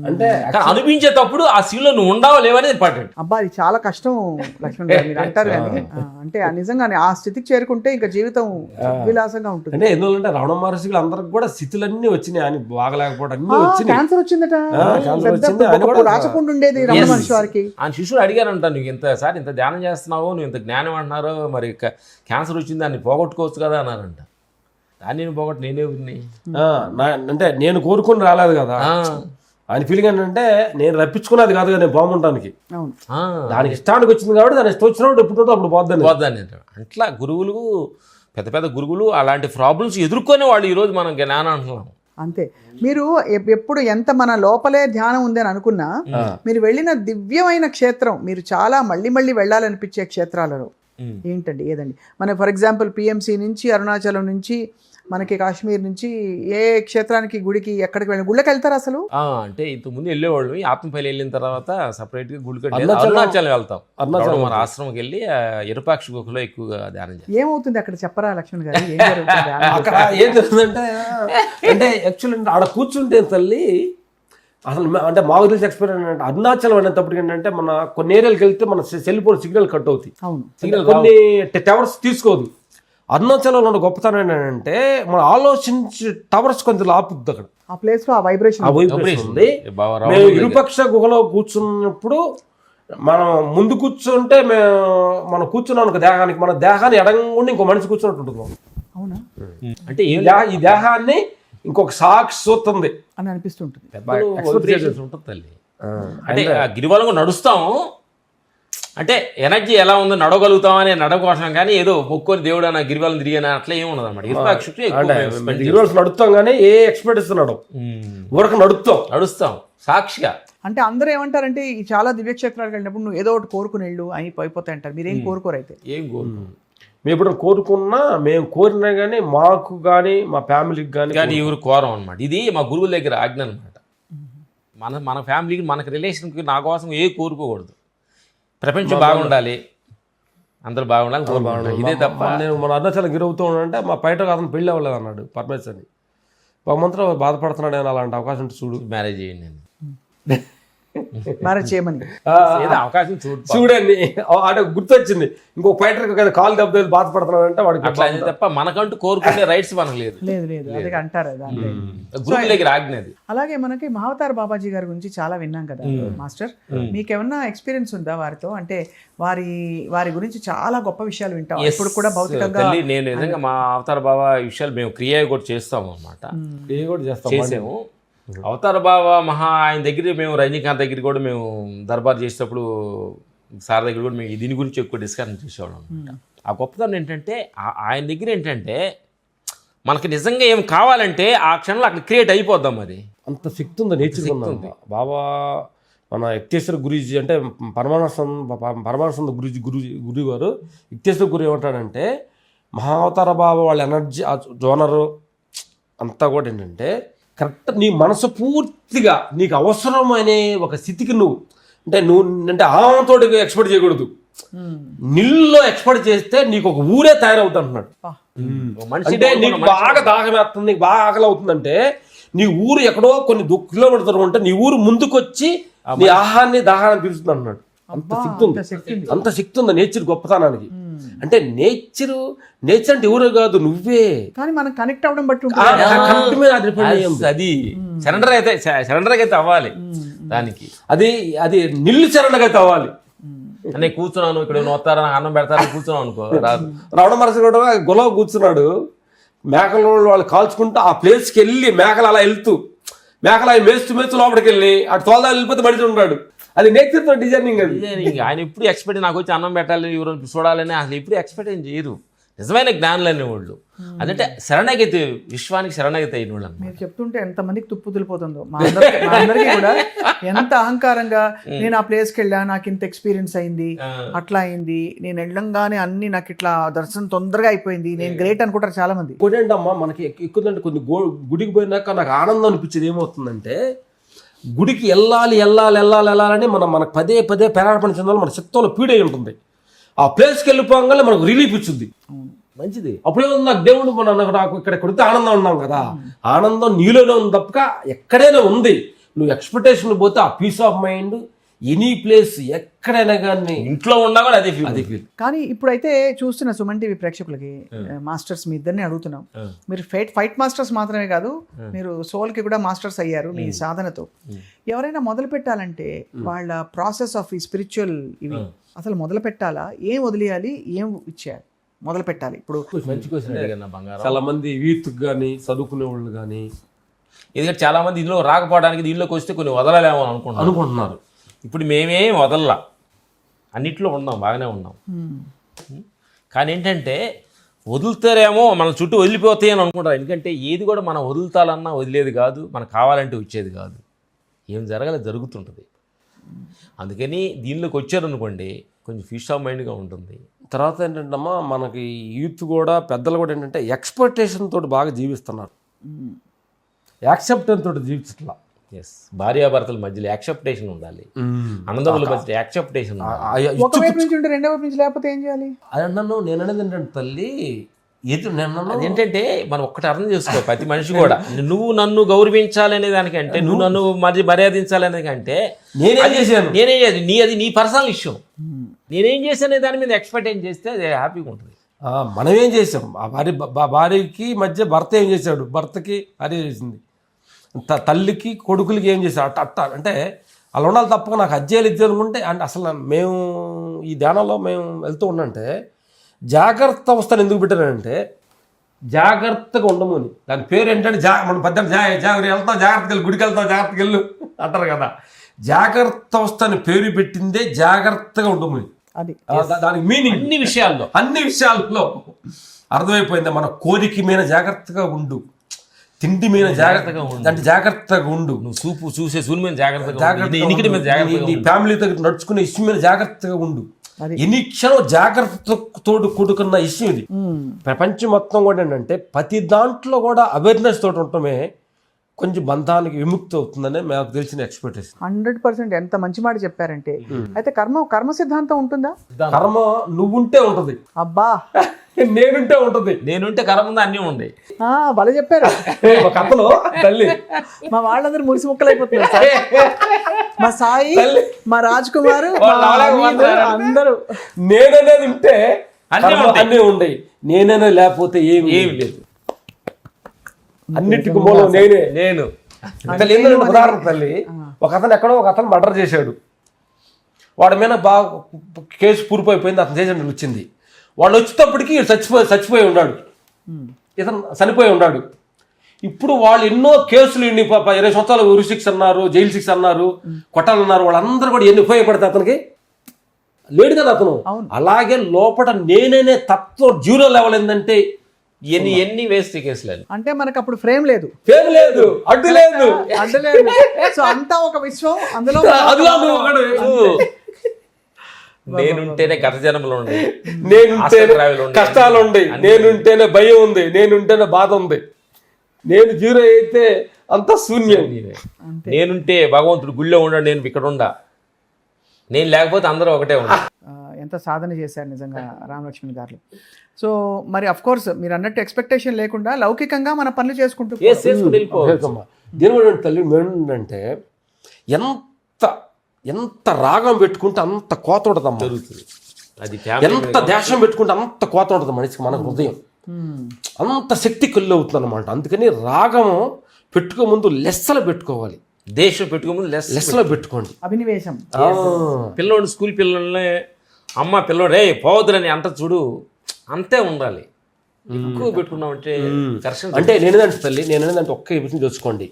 అంటే అనిపించేటప్పుడు ఆ సీన్ లో నువ్వు ఉండవా లేవనేది ఇంపార్టెంట్. అబ్బా అది చాలా కష్టం లక్ష్మణ్ గారు మీరు అంటారు కానీ అంటే నిజంగానే ఆ స్థితికి చేరుకుంటే ఇంకా జీవితం విలాసంగా ఉంటుంది. అంటే ఎందుకంటే రమణ మహర్షికి అందరికి కూడా స్థితులన్నీ వచ్చినాయి, ఆయన బాగలేకపోవడం అన్ని వచ్చినాయి. క్యాన్సర్ వచ్చిందట, క్యాన్సర్ వచ్చింది, ఆయన కూడా రాచకుండా ఉండేది రమణ మహర్షి వారికి. ఆయన శిష్యుడు అడిగారంట, నువ్వు ఇంతసారి ఇంత ధ్యానం చేస్తున్నావు, నువ్వు ఇంత జ్ఞానం అంటున్నారు, మరి క్యాన్సర్ వచ్చింది దాన్ని పోగొట్టుకోవచ్చు కదా అన్నారంట. దాన్ని నేను పోగొట్టు నేనే ఉన్నాయి అంటే నేను కోరుకుని రాలేదు కదా ఆయన ఫీలింగ్ ఏంటంటే నేను రప్పించుకున్నది కాదు కదా నేను బాగుంటానికి, దానికి ఇష్టానికి వచ్చింది కాబట్టి దాని ఇష్టం వచ్చినప్పుడు ఎప్పుడు అప్పుడు పోద్దని. అట్లా గురువులు పెద్ద పెద్ద గురువులు అలాంటి ప్రాబ్లమ్స్ ఎదుర్కొని వాళ్ళు ఈరోజు మనం జ్ఞానం అంటున్నాం. అంతే. మీరు ఎప్పుడు ఎంత మన లోపలే ధ్యానం ఉంది అని అనుకున్నా మీరు వెళ్ళిన దివ్యమైన క్షేత్రం, మీరు చాలా మళ్ళీ మళ్ళీ వెళ్ళాలనిపించే క్షేత్రాలలో ఏంటండి ఏదండి? మన ఫర్ ఎగ్జాంపుల్ పిఎంసి నుంచి అరుణాచలం నుంచి మనకి కాశ్మీర్ నుంచి ఏ క్షేత్రానికి గుడికి ఎక్కడికి వెళ్ళి గుళ్ళకి వెళ్తారు అసలు? అంటే ఇంతకుముందు వెళ్ళేవాళ్ళు, ఆత్మపల్లి వెళ్ళిన తర్వాత సపరేట్ గా గుడికి అరుణాచలం వెళ్తాం. మన ఆశ్రమంకి వెళ్ళి ఇరుపాక్షి గుహలో ఎక్కువగా ధ్యానం చేస్తాం. ఏమవుతుంది అక్కడ చెప్పరా లక్ష్మణ్ గారు? అక్కడ ఏం జరుగుతుందంటే అంటే యాక్చువల్లీ ఆడ కూర్చుంటే తల్లి అసలు అంటే మా తెలిసి ఎక్స్పీరియన్స్ అంటే అరుణాచలం అనేటప్పటికి ఏంటంటే మన కొన్ని ఏరియాలకు వెళ్తే మన సెల్ ఫోన్ సిగ్నల్ కట్ అవుతాయి, సిగ్నల్ కొన్ని టవర్స్ తీసుకోదు. అరుణాచలంలో ఉన్న గొప్పతనం ఏంటంటే మనం ఆలోచించి టవర్స్ కొంచెం ఆపుద్ది అక్కడ, ఆ ప్లేస్ లో ఆ వైబ్రేషన్ ఉంది. మేము ఇరుపక్ష గుహలో కూర్చున్నప్పుడు మనం ముందు కూర్చుంటే మనం కూర్చున్నాం దేహానికి, మన దేహాన్ని ఎడంగుండి ఇంకో మనిషి కూర్చున్నట్టు ఉంటుంది. అవునా? అంటే ఈ దేహాన్ని ఇంకొక సాక్షి చూస్తుంది అని అనిపిస్తుంటుంది. ఉంటుంది తల్లి. అంటే గిరివలంగా నడుస్తాము అంటే ఎనర్జీ ఎలా ఉందో నడవగలుగుతాం అనే నడవకోసం, కానీ ఏదో మొక్కొని దేవుడు అన్న గిరివలం తిరిగిన అట్లా ఏమి ఉండదు అన్నమాట. గిరివల్స్ నడుస్తాం కానీ ఏ ఎక్స్పర్ట్ ఇస్తున్నాడు ఊరకు నడుస్తాం సాక్షిగా. అంటే అందరూ ఏమంటారంటే ఈ చాలా దివ్యక్షేత్రాలకు వెళ్ళినప్పుడు నువ్వు ఏదో ఒకటి కోరుకుని వెళ్ళు అయిపోతాయి అంటారు. మీరేం కోరుకోరు అయితే? ఏం కోరుకు మేము ఇప్పుడు కోరుకున్నా, మేము కోరినా కానీ మాకు కానీ మా ఫ్యామిలీకి కానీ ఎవరు కోరం అనమాట. ఇది మా గురువుల దగ్గర ఆజ్ఞ అనమాట. మన ఫ్యామిలీకి మనకు రిలేషన్కి నా కోసం ఏ కోరుకోకూడదు. ప్రపంచం బాగుండాలి, అందరూ బాగుండాలి, బాగుండాలి, ఇదే తప్ప. నేను మన అరుణాచలం గిరవుతూ అంటే మా బయట అతను పెళ్ళి అవ్వలేదు అన్నాడు పరమేశ్వర్. భగవంతుడు బాధపడుతున్నాడు అని అలాంటి అవకాశం చూడు, మ్యారేజ్ చేయండి అని మ్యారేజ్ చేయమని అవకాశం చూడండి. అంటే గుర్తొచ్చింది, ఇంకో ఫైటర్ కాలు దెబ్బ బాధపడుతున్నాడు అంటే వాడికి అట్లా తప్ప మనకంటూ కోరుకునే రైట్స్ మనకు లేదు. అది అంటారు గురువుల దగ్గర ఆజ్ఞది. అలాగే మనకి మహావతార్ బాబాజీ గారి గురించి చాలా విన్నాం కదా మాస్టర్, మీకేమన్నా ఎక్స్పీరియన్స్ ఉందా వారితో? అంటే వారి గురించి చాలా గొప్ప విషయాలు వింటాం ఇప్పుడు కూడా భౌతికంగా. నేను నిజంగా మా అవతార బాబా విషయాలు మేము క్రియ కూడా చేస్తాము అనమాట. క్రియ కూడా చేసాము. అవతార బాబా ఆయన దగ్గర మేము రజనీకాంత్ దగ్గర కూడా మేము దర్బార్ చేసేటప్పుడు సార్ దగ్గర కూడా మేము దీని గురించి ఎక్కువ డిస్కషన్ చేసేవాళ్ళం అనమాట. ఆ గొప్పతనం ఏంటంటే ఆయన దగ్గర ఏంటంటే మనకి నిజంగా ఏం కావాలంటే ఆ క్షణంలో అక్కడ క్రియేట్ అయిపోద్దాం. అది అంత శక్తి ఉంది, నేర్చుకుంది బాబా. మన యుక్తేశ్వర గురూజీ అంటే పరమానంద గురువు గారు యుక్తేశ్వర గురు ఏమంటాడంటే మహావతార బాబా వాళ్ళ ఎనర్జీ జోనరు అంతా కూడా ఏంటంటే కరెక్ట్ నీ మనసు పూర్తిగా నీకు అవసరమనే ఒక స్థితికి నువ్వు అంటే ఆమెతో ఎక్స్పెక్ట్ చేయకూడదు, నీళ్ళలో ఎక్స్పెక్ట్ చేస్తే నీకు ఒక ఊరే తయారవుతా అంటున్నాడు. అంటే నీకు బాగా దాహం వేస్తుంది, నీకు బాగా ఆకలి అవుతుందంటే నీ ఊరు ఎక్కడో కొన్ని కిలోమీటర్లు ఉంటే నీ ఊరు ముందుకొచ్చి నీ ఆహారాన్ని దాహాన్ని తీరుస్తుంది అంటున్నాడు. అంత శక్తి ఉంది నేచర్ గొప్పతనానికి. అంటే నేచర్ అంటే ఎవరో కాదు నువ్వే, కానీ మనం కనెక్ట్ అవ్వడం బట్టి అది సరెండర్ అయితే అవ్వాలి. దానికి అది నిల్లు సరెండర్ అయితే అవ్వాలి. అంటే కూర్చున్నాను ఇక్కడ వస్తారా అన్నం పెడతారని కూర్చున్నాను అనుకో రాదు. రమణ మహర్షి కూడా గులాబ కూర్చున్నాడు, మేకలు వాళ్ళు కాల్చుకుంటూ ఆ ప్లేస్కి వెళ్ళి మేకలు అలా వెళ్తూ మేకలు అవి మేస్తూ లోపలికి వెళ్ళి అటు తోలదా వెళ్ళిపోతే మడిచి ఉన్నాడు. అది నేచర్తో డిజైనింగ్. ఆయన ఎప్పుడు ఎక్స్పెక్ట్ నాకు వచ్చి అన్నం పెట్టాలి ఎవరు చూడాలని అసలు ఎప్పుడు ఎక్స్పెక్ట్ ఏం చేయరు. నిజమైన జ్ఞానులు అనేవాళ్ళు. అదంటే శరణాగతి, విశ్వానికి శరణాగతి అయిన వాళ్ళు అన్నమాట. మీరు చెప్తుంటే ఎంతమందికి తుప్పు తులిపోతుందో మా అందరికీ కూడా. ఎంత అహంకారంగా నేను ఆ ప్లేస్కి వెళ్ళా, నాకు ఇంత ఎక్స్పీరియన్స్ అయింది, అట్లా అయింది, నేను వెళ్ళంగానే అన్ని నాకు ఇట్లా దర్శనం తొందరగా అయిపోయింది, నేను గ్రేట్ అనుకుంటారు చాలా మంది. ఇంకోటి ఏంటమ్మా, మనకి ఎక్కుదంటే కొన్ని గుడికి పోయినాక నాకు ఆనందం అనిపించేది ఏమవుతుందంటే, గుడికి వెళ్ళాలని మనకు పదే ప్రేరేపణ చెందాలి, మన చిత్తంలో పీడై ఉంటుంది. ఆ ప్లేస్కి వెళ్ళిపోగానే మనకు రిలీఫ్ ఇచ్చింది, మంచిది. అప్పుడే నాకు దేవుడు నాకు ఇక్కడ కొడితే ఆనందం ఉన్నాం కదా, ఆనందం నీలోనే ఉంది తప్పక ఎక్కడైనా ఉంది. నువ్వు ఎక్స్పెక్టేషన్ పోతే ఆ peace of mind any place ఎక్కడైనా కానీ ఇంట్లో ఉన్నా కూడా అదే ఫీల్. కానీ ఇప్పుడైతే చూస్తున్న సుమన్ టీవీ ప్రేక్షకులకి మాస్టర్స్ మీ ఇద్దరిని అడుగుతున్నాం. మీరు ఫైట్ మాస్టర్స్ మాత్రమే కాదు, మీరు సోల్కి కూడా మాస్టర్స్ అయ్యారు మీ సాధనతో. ఎవరైనా మొదలు పెట్టాలంటే వాళ్ళ ప్రాసెస్ ఆఫ్ ఈ స్పిరిచువల్ ఇవి అసలు మొదలు పెట్టాలా, ఏం వదిలేయాలి, ఏం ఇచ్చేయాలి, మొదలు పెట్టాలి? ఇప్పుడు మంచి క్వశ్చన్ అడిగాను బంగారం. చాలా మంది యూత్కి కానీ చదువుకునే వాళ్ళు కానీ, ఎందుకంటే చాలా మంది ఇందులో రాకపోవడానికి దీనిలోకి వస్తే కొన్ని వదలలేమో అనుకుంటున్నారు. ఇప్పుడు మేమేం వదల్లా, అన్నిట్లో ఉన్నాం, బాగానే ఉన్నాం. కానీ ఏంటంటే వదులుతారేమో, మన చుట్టూ వదిలిపోతాయి అని అనుకుంటారు. ఎందుకంటే ఏది కూడా మనం వదులుతాలన్నా వదిలేది కాదు, మనకు కావాలంటే వచ్చేది కాదు. ఏం జరగాలి జరుగుతుంటుంది. అందుకని దీనిలోకి వచ్చారనుకోండి కొంచెం ఫీస్ ఆఫ్ మైండ్గా ఉంటుంది. తర్వాత ఏంటంటమ్మా, మనకి యూత్ కూడా పెద్దలు కూడా ఏంటంటే ఎక్స్పెక్టేషన్ తోటి బాగా జీవిస్తున్నారు, యాక్సెప్టెన్స్ తోటి జీవించట్లా. ఎస్, భార్యాభర్తల మధ్యలో యాక్సెప్టేషన్ ఉండాలి, అన్నదమ్ముల మధ్య యాక్సెప్టేషన్ ఉండాలి. ఒకవైపు నుంచి ఉంటే రెండో వైపు నుంచి లేకపోతే ఏం చేయాలి? అది అన్నాను నేను అనేది ఏంటంటే తల్లి, ఏంటంటే మనం ఒక్కటి అర్థం చేసుకో, ప్రతి మనిషి కూడా నువ్వు నన్ను గౌరవించాలి అనే దానికంటే, నువ్వు నన్ను మర్యాదించాలి అనేది కంటే నేనేం చేశాను అది నీ పర్సనల్ ఇష్యూ. నేనేం చేశానే దాని మీద ఎక్స్పెక్టేషన్ చేస్తే అది హ్యాపీగా ఉంటుంది. మనం ఏం చేసాం, ఆ భార్యకి మధ్య భర్త ఏం చేశాడు, భర్తకి భార్య చేసింది, తల్లికి కొడుకులకి ఏం చేశాడు, అట్ట అంటే అలా ఉండాలి తప్పక నాకు అజ్జేలు ఇజ్జలు ఉంటే. అంటే అసలు మేము ఈ ధ్యానంలో మేము వెళ్తూ ఉండంటే జాగ్రత్త అవస్థను ఎందుకు పెట్టానంటే, జాగ్రత్తగా ఉండము అని. దాని పేరు ఏంటంటే మనం పెద్ద వెళ్తాం జాగ్రత్తగా వెళ్ళి, గుడికి వెళ్తాం జాగ్రత్తగా వెళ్ళు అంటారు కదా. జాగ్రత్త అవస్థని పేరు పెట్టిందే జాగ్రత్తగా ఉండము అని. అది దానికి మీనింగ్ అన్ని విషయాల్లో అర్థమైపోయింది. మన కోరిక మీద జాగ్రత్తగా ఉండు, తిండి మీద జాగ్రత్తగా ఉండు, అంటే జాగ్రత్తగా ఉండు, నువ్వు చూపు చూసే సూని మీద జాగ్రత్తగా, నీ ఫ్యామిలీతో నడుచుకునే ఇష్యూ మీద జాగ్రత్తగా ఉండు. ఎన్ని క్షణం జాగ్రత్తతో కూడుకున్న ఇష్యూ ఇది. ప్రపంచం మొత్తం కూడా ఏంటంటే ప్రతి దాంట్లో కూడా అవేర్నెస్ తోటి ఉండటమే కొంచెం బంధానికి విముక్తి అవుతుందని నాకు తెలిసిన ఎక్స్పెక్టేషన్. 100% ఎంత మంచి మాట చెప్పారంటే. అయితే కర్మ సిద్ధాంతం ఉంటుందా? కర్మ నువ్వుంటే ఉంటది, అబ్బా నేనుంటే ఉంటది. నేనుంటే కర్మ ఉందా, అన్నీ ఉన్నాయి. భలే చెప్పారు. కథలో తల్లి మా వాళ్ళందరూ మురిసి ముక్కలైపోతున్నారు. మా సాయి, మా రాజ్ కుమార్, అందరూ నేననేది ఉంటే అన్నీ ఉండయి, నేననేది లేకపోతే ఏమి లేదు. అన్నిటికి మూలం నేను. ఉదాహరణ తల్లి, ఒక అతను ఎక్కడో ఒక అతను మర్డర్ చేశాడు, వాడి మీద బాగా కేసు పూర్తయిపోయింది, అతను చేసిన వచ్చింది. వాళ్ళు వచ్చేటప్పటికి చచ్చిపోయి ఉన్నాడు, ఇతను చనిపోయి ఉన్నాడు. ఇప్పుడు వాళ్ళు ఎన్నో కేసులు 20 సంవత్సరాలు ఉరి శిక్ష అన్నారు, జైలు శిక్ష అన్నారు, కొట్టాలన్నారు. వాళ్ళందరూ కూడా ఎన్ని ఉపయోగపడతాయి, అతనికి లేడు కదా అతను. అలాగే లోపల నేననే తత్వం జీరో లెవెల్ ఏంటంటే ఎన్ని వేస్ట్ కేసులు అంటే మనకు అప్పుడు ఫ్రేమ్ లేదు, అడ్డు లేదు. సో అంతా ఒక విశ్వం, అందులో నేనుంటేనే గత జన్మలో ఉండే, నేనుంటేనే కష్టాలు ఉండే, నేనుంటేనే భయం ఉంది, నేనుంటేనే బాధ ఉంది. నేను జీరో అయితే అంత శూన్యం. నేనుంటే భగవంతుడు గుళ్ళో ఉన్నాడు, నేను ఇక్కడ ఉండా. నేను లేకపోతే అందరూ ఒకటే ఉండా. ఎంత సాధన చేశారు నిజంగా రామలక్ష్మణ్ గారు. సో మరి అఫ్ కోర్స్ మీరు అన్నట్టు ఎక్స్పెక్టేషన్ లేకుండా లౌకికంగా మన పనులు చేసుకుంటూ దీని తల్లి ఏంటంటే ఎంత రాగం పెట్టుకుంటే అంత కోత ఉంటుందమ్మా, జరుగుతుంది. అది ఎంత దేశం పెట్టుకుంటే అంత కోత ఉంటుంది మనిషికి, మన హృదయం అంత శక్తి కళ్ళు అవుతుంది అనమాట. అందుకని రాగం పెట్టుకో ముందు లెస్సలు పెట్టుకోవాలి, దేశం పెట్టుకోముందు లెస్సలో పెట్టుకోండి. అభినివేశం. పిల్లోడు స్కూల్ పిల్లల్ని అమ్మ పిల్లోడు రే పోవద్దులని అంట చూడు, అంతే ఉండాలి. ఎక్కువ పెట్టుకున్నామంటే అంటే నేనేదంటే తల్లి, నేనేదంటే ఒక్క విషయం తెలుసుకోండి.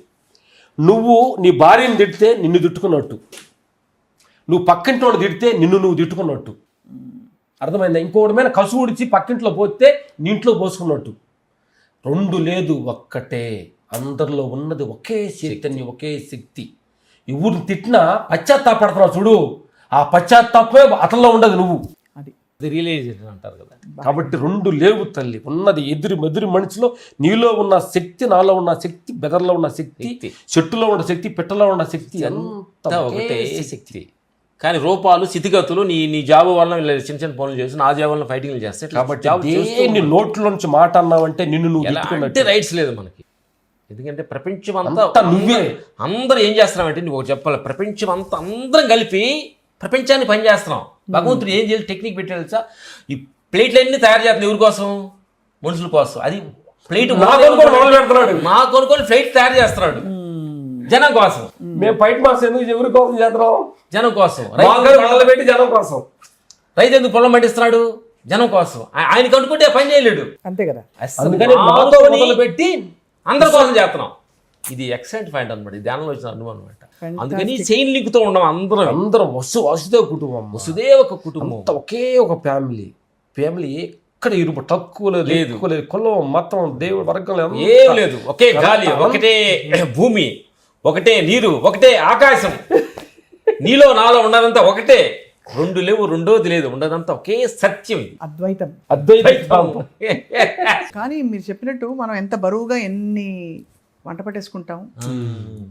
నువ్వు నీ భార్యని తిడితే నిన్ను తిట్టుకున్నట్టు, నువ్వు పక్కింటి వాడు తిడితే నువ్వు తిట్టుకున్నట్టు. అర్థమైందా? ఇంకోటి మీద కసుగుడిచి పక్కింట్లో పోతే నీ ఇంట్లో పోసుకున్నట్టు. రెండు లేదు, ఒక్కటే. అందరిలో ఉన్నది ఒకే చైతన్యం, ఒకే శక్తి. ఎవరిని తిట్టినా పశ్చాత్తాపడుతున్నావు చూడు, ఆ పశ్చాత్తాపమే అతనిలో ఉండదు, నువ్వు. అది రియలైజేషన్ అంటారు కదా. కాబట్టి రెండు లేవు తల్లి. ఉన్నది ఎదురు మనిషిలో, నీలో ఉన్న శక్తి, నాలో ఉన్న శక్తి, బెదర్లో ఉన్న శక్తి, చెట్టులో ఉన్న శక్తి, పిట్టలో ఉన్న శక్తి, అంతా ఒకటే శక్తి. కానీ రూపాలు, స్థితిగతులు, నీ జాబు వల్ల చిన్న చిన్న పనులు చేసి నా జాబు వల్ల ఫైటింగ్లు చేస్తే కాబట్టి నీ నోట్లో నుంచి మాట అన్నావంటే నిన్ను నువ్వు అంటే రైట్స్ లేదు మనకి. ఎందుకంటే ప్రపంచం అంతా నువ్వే. అందరూ ఏం చేస్తున్నామంటే నువ్వు చెప్పాలి, ప్రపంచం అంతా అందరం కలిపి ప్రపంచాన్ని పనిచేస్తున్నాం. భగవంతుడు ఏం చేయాలి, టెక్నిక్ పెట్టి తెలుసా? ఈ ప్లేట్లన్నీ తయారు చేస్తున్నాం ఎవరి కోసం? మనుషుల కోసం. అది ప్లేట్ మా కొనుక్కొని ప్లేట్ తయారు చేస్తున్నాడు జనం కోసం. మేము ఫైట్ మాస్ ఎందుకు ఎవరి కోసం చేస్తున్నాం? జనం కోసం. పెట్టి జనం కోసం. రైతు ఎందుకు పొలం పండిస్తున్నాడు? జనం కోసం. ఆయనకి అనుకుంటే పని చేయలేడు. అంతే కదా. అందుకని పెట్టి అందరి కోసం చేస్తున్నాం. ఇది ఎక్సలెంట్ పాయింట్ అనమాట. ఇది ధ్యానంలో వచ్చిన అనుభవం అనమాట. అందుకని చైన్ లింక్ తో ఉండడం. అందరం వసుదేవ కుటుంబం, వసుదేవ కుటుంబం, ఒకే ఒక ఫ్యామిలీ. ఎక్కడ ఇరుపు తక్కువ లేదు, కులం, మతం, దేవుడు, వర్గం ఏం లేదు. ఒకే గాలి, ఒకటే భూమి, ఒకటే నీరు, ఒకటే ఆకాశం. నీలో నాలో ఉన్నదంతా ఒకటే. రెండు లేవు, రెండోది లేదు, ఉండదంతా ఒకే సత్యం. అద్వైతం. కానీ మీరు చెప్పినట్టు మనం ఎంత బరువుగా ఎన్ని వంట పట్టేసుకుంటాం,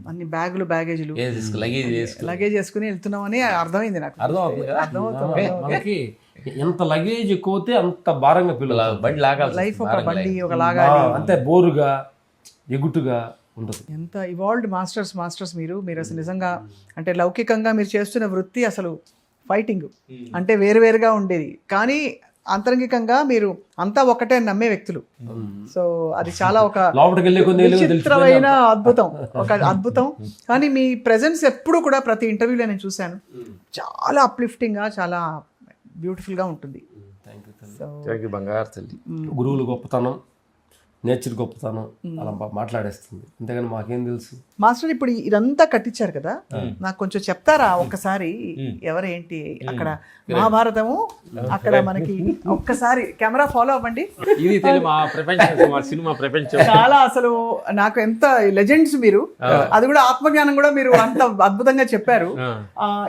అన్ని బ్యాగులు, బ్యాగేజీలు, లగేజ్ వేసుకుని వెళ్తున్నామని అర్థమైంది నాకు. అర్థమవుతుంది. మనకి ఎంత లగేజ్ ఎక్కువతే అంత భారంగా పిల్లలు బండి లాగాలి. లైఫ్ ఒక బండి, ఒక లాగాలి, అంతే బోరుగా ఎగుటుగా ఉండదు. ఎంత ఇవాల్వ్డ్ మాస్టర్స్ మీరు అసలు నిజంగా అంటే లౌకికంగా మీరు చేస్తున్న వృత్తి అసలు ఫైటింగ్ అంటే వేరువేరుగా ఉండేది, కానీ అంతరంగికంగా మీరు అంతా ఒకటే నమ్మే వ్యక్తులు. సో అది చాలా ఒక విచిత్రమైన అద్భుతం. కానీ మీ ప్రెజెన్స్ ఎప్పుడు కూడా ప్రతి ఇంటర్వ్యూలో నేను చూశాను, చాలా అప్లిఫ్టింగ్గా, చాలా బ్యూటిఫుల్గా ఉంటుంది. బంగారు తల్లి. గురువులు గొప్పతనం, నేచర్ గొప్పతనం అలా మాట్లాడేస్తుంది. అంతేగాని మాకేం తెలుసు. మాస్టర్ ఇప్పుడు ఇదంతా కట్టించారు కదా, నాకు కొంచెం చెప్తారా ఒక్కసారి? ఎవరేంటి అక్కడ మహాభారతము, అక్కడ మనకి ఒక్కసారి కెమెరా ఫాలో అవ్వండి. ఇది మా సినిమా ప్రపంచం చాలా అసలు నాకు ఎంత లెజెండ్స్ మీరు, అది కూడా ఆత్మజ్ఞానం కూడా మీరు అంత అద్భుతంగా చెప్పారు.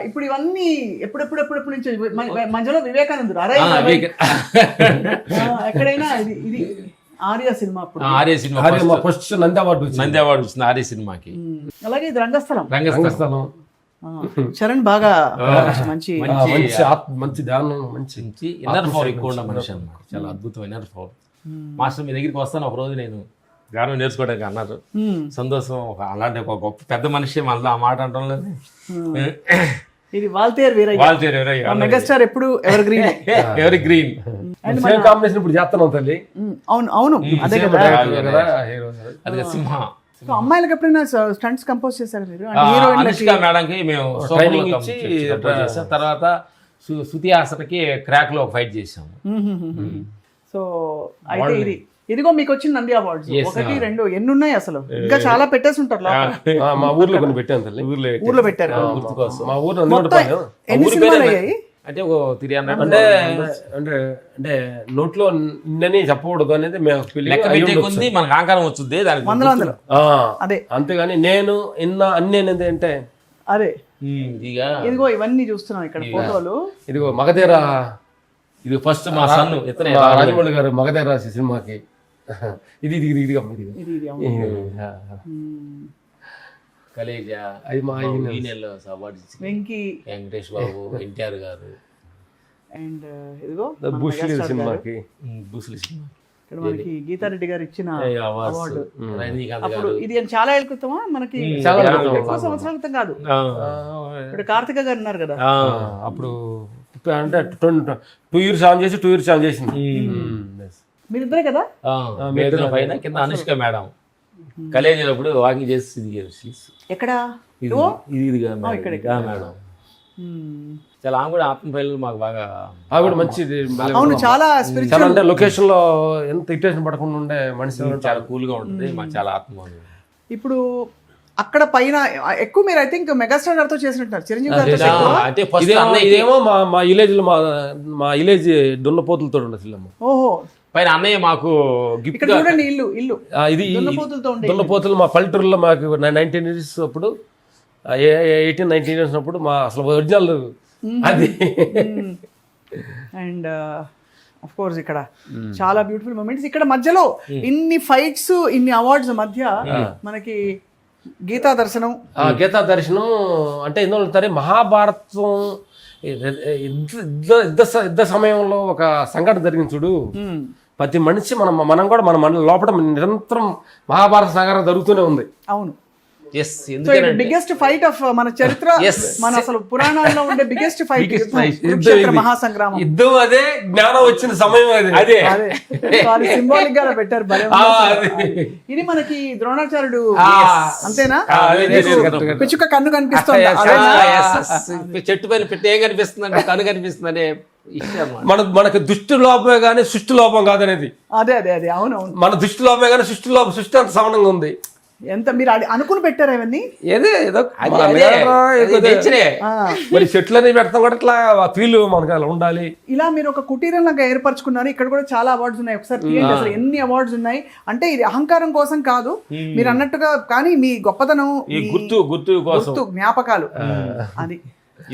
ఇప్పుడు ఇవన్నీ ఎప్పుడెప్పుడు నుంచి మధ్యలో వివేకానందుడు ఎక్కడైనా ఇది Arya cinema, first Nandi award వచ్చింది ఆర్య సినిమాకి. అలాగే ఇది రంగస్థలం. చరణ్ బాగా మంచి ధ్యానం, మంచి ఇన్నర్ పవర్ ఎక్కువ ఉన్న మనిషి అన్నమాట. చాలా అద్భుతమైన ఇన్నర్ పవర్. మాస్టర్ మీ దగ్గరికి వస్తాను ఒక రోజు, నేను గానం నేర్చుకోవడానికి అన్నారు. సంతోషం. అలాంటి ఒక గొప్ప పెద్ద మనిషి మళ్ళీ ఆ మాట అంటాం లేదు. ఇది వాల్తేరు వీరయ్య, మెగాస్టార్ ఎప్పుడు ఎవర్ గ్రీన్ కాంబినేషన్ ఇప్పుడు చేస్తున్నాం తల్లి. అవును అదే కదా. అది సింహ. అమ్మాయిలకు ఎప్పుడైనా స్టంట్స్ కంపోజ్ చేశారు మీరు? అనుష్క మేడంకి మేము ట్రైనింగ్ ఇచ్చి చేసాం. తర్వాత శృతి హాసన్కి క్రాక్ లో ఫైట్ చేసాము. సో అయితే ఇదిగో మీకు వచ్చిన నంది అవార్డ్స్ 1, 2 ఎన్ని ఉన్నాయి అసలు? ఇంకా చాలా పెట్టేసి ఉంటారు. మా ఊర్లో కొన్ని పెట్టాను తల్లి. ఊర్లో పెట్టారు. మా ఊర్లో ఎన్ని సినిమాలు అయ్యాయి? అంటే ఒక 300. అంటే నోట్లో నిన్నని చెప్పకూడదు అనేది మనకు ఆకారం వచ్చింది దానికి వందలు. అదే అంతేగాని నేను అన్ని ఏంటంటే అదే ఇదిగో ఇవన్నీ చూస్తున్నాం ఇక్కడ ఫోటోలు. ఇదిగో మగధీర, ఇది ఫస్ట్ మా సన్ను రాజమౌళి గారు మగధీర రాసి సినిమాకి ఇది కలేజా, వెంకటేష్ బాబు, ఎన్టీఆర్ గారు, అండ్ ఇదిగో బూస్లీ సినిమాకి ఇక్కడ మనకి గీతారెడ్డి గారు ఇచ్చిన అవార్డు. అప్పుడు ఇది చాలా ఏళ్ళ క్రితమా? మనకి ఎక్కువ సంవత్సరాల క్రితం కాదు. ఇప్పుడు కార్తిక గారు ఉన్నారు కదా అప్పుడు, అంటే 2 years ఆన్ చేసి 2 years ఆన్ చేసింది. మీరిద్దరే కదా పైన, కింద అనుష్క మేడం కలేజీలప్పుడు వాకింగ్ చేసి ఎక్కడ ఇదిగా మేడం. చాలా ఆమె కూడా ఆత్మపైలు మాకు బాగా మంచిది. అవును, చాలా స్పిరిచువల్. అంటే లొకేషన్ లో ఎంత ఇరిటేషన్ పడకుండా ఉండే మనిషి, చాలా కూల్ గా ఉంటుంది. మాకు చాలా ఆత్మ. ఇప్పుడు అక్కడ పైన ఎక్కువ మీరు ఐ థింక్ మెగాస్టార్ గారితో చేసినట్టున్నారు, చిరంజీవి గారితో ఎక్కువ. అంటే ఫస్ట్ ఇదేమో మా విలేజ్ లో మా విలేజ్ దున్నపోతులతో ఉండదు ఫిల్మ్. ఓహో, పైన అన్నయ్య మాకు గిఫ్ట్ ఇక్కడ చూడండి ఇల్లు ఇల్లు ఇది దున్నపోతులతో ఉండే దున్నపోతులు మా పల్లెటూరులో మాకు 19 ఇయర్స్ అప్పుడు 18-19 ఇయర్స్ అప్పుడు మా అసలు ఒరిజినల్ అది. అండ్ ఆఫ్ కోర్స్ ఇక్కడ చాలా బ్యూటిఫుల్ మూమెంట్స్. ఇక్కడ మధ్యలో ఇన్ని ఫైట్స్ ఇన్ని అవార్డ్స్ మధ్య మనకి గీతా దర్శనం. గీతా దర్శనం అంటే ఎందుకంటే మహాభారతం యుద్ధ సమయంలో ఒక సంఘటన జరిగింది చూడు. ప్రతి మనిషి మనం కూడా మన లోపల నిరంతరం మహాభారత సంఘటన జరుగుతూనే ఉంది. అవును, ఎస్. ఎందుకంటే బిగ్గెస్ట్ ఫైట్ ఆఫ్ మన చరిత్ర, మన అసలు పురాణాల్లో ఉండే బిగ్గెస్ట్ ఫైట్ మహాసంగ్రామం. యుద్ధం అదే, జ్ఞానం వచ్చిన సమయం అదే. సింబాలిక్ గా పెట్టారు. ఇది మనకి ద్రోణాచార్యుడు అంతేనా? పిచ్చుక కన్ను కనిపిస్తుంది, చెట్టు పైన పెట్టి ఏం కనిపిస్తుంది, కన్ను కనిపిస్తుంది. మనకు దుష్టి లోపమే కానీ సృష్టి లోపం కాదనేది. అదే అదే అదే అవును అవును. మన దృష్టి లోపమే కానీ సృష్టి అంత సమానంగా ఉంది. ఎంత మీరు అనుకుని పెట్టారు అవన్నీ. మరి చెట్లని పెడతాం కూడా ఇట్లా ఫీల్ మనకు అలా ఉండాలి. ఇలా మీరు ఒక కుటీరం లాగా ఏర్పరచుకున్నారు. ఇక్కడ కూడా చాలా అవార్డ్స్ ఉన్నాయి. ఒకసారి తీయండి అసలు ఎన్ని అవార్డ్స్ ఉన్నాయి. అంటే ఇది అహంకారం కోసం కాదు మీరు అన్నట్టుగా, కానీ మీ గొప్పతనం, గుర్తు కోసం, జ్ఞాపకాలు. అది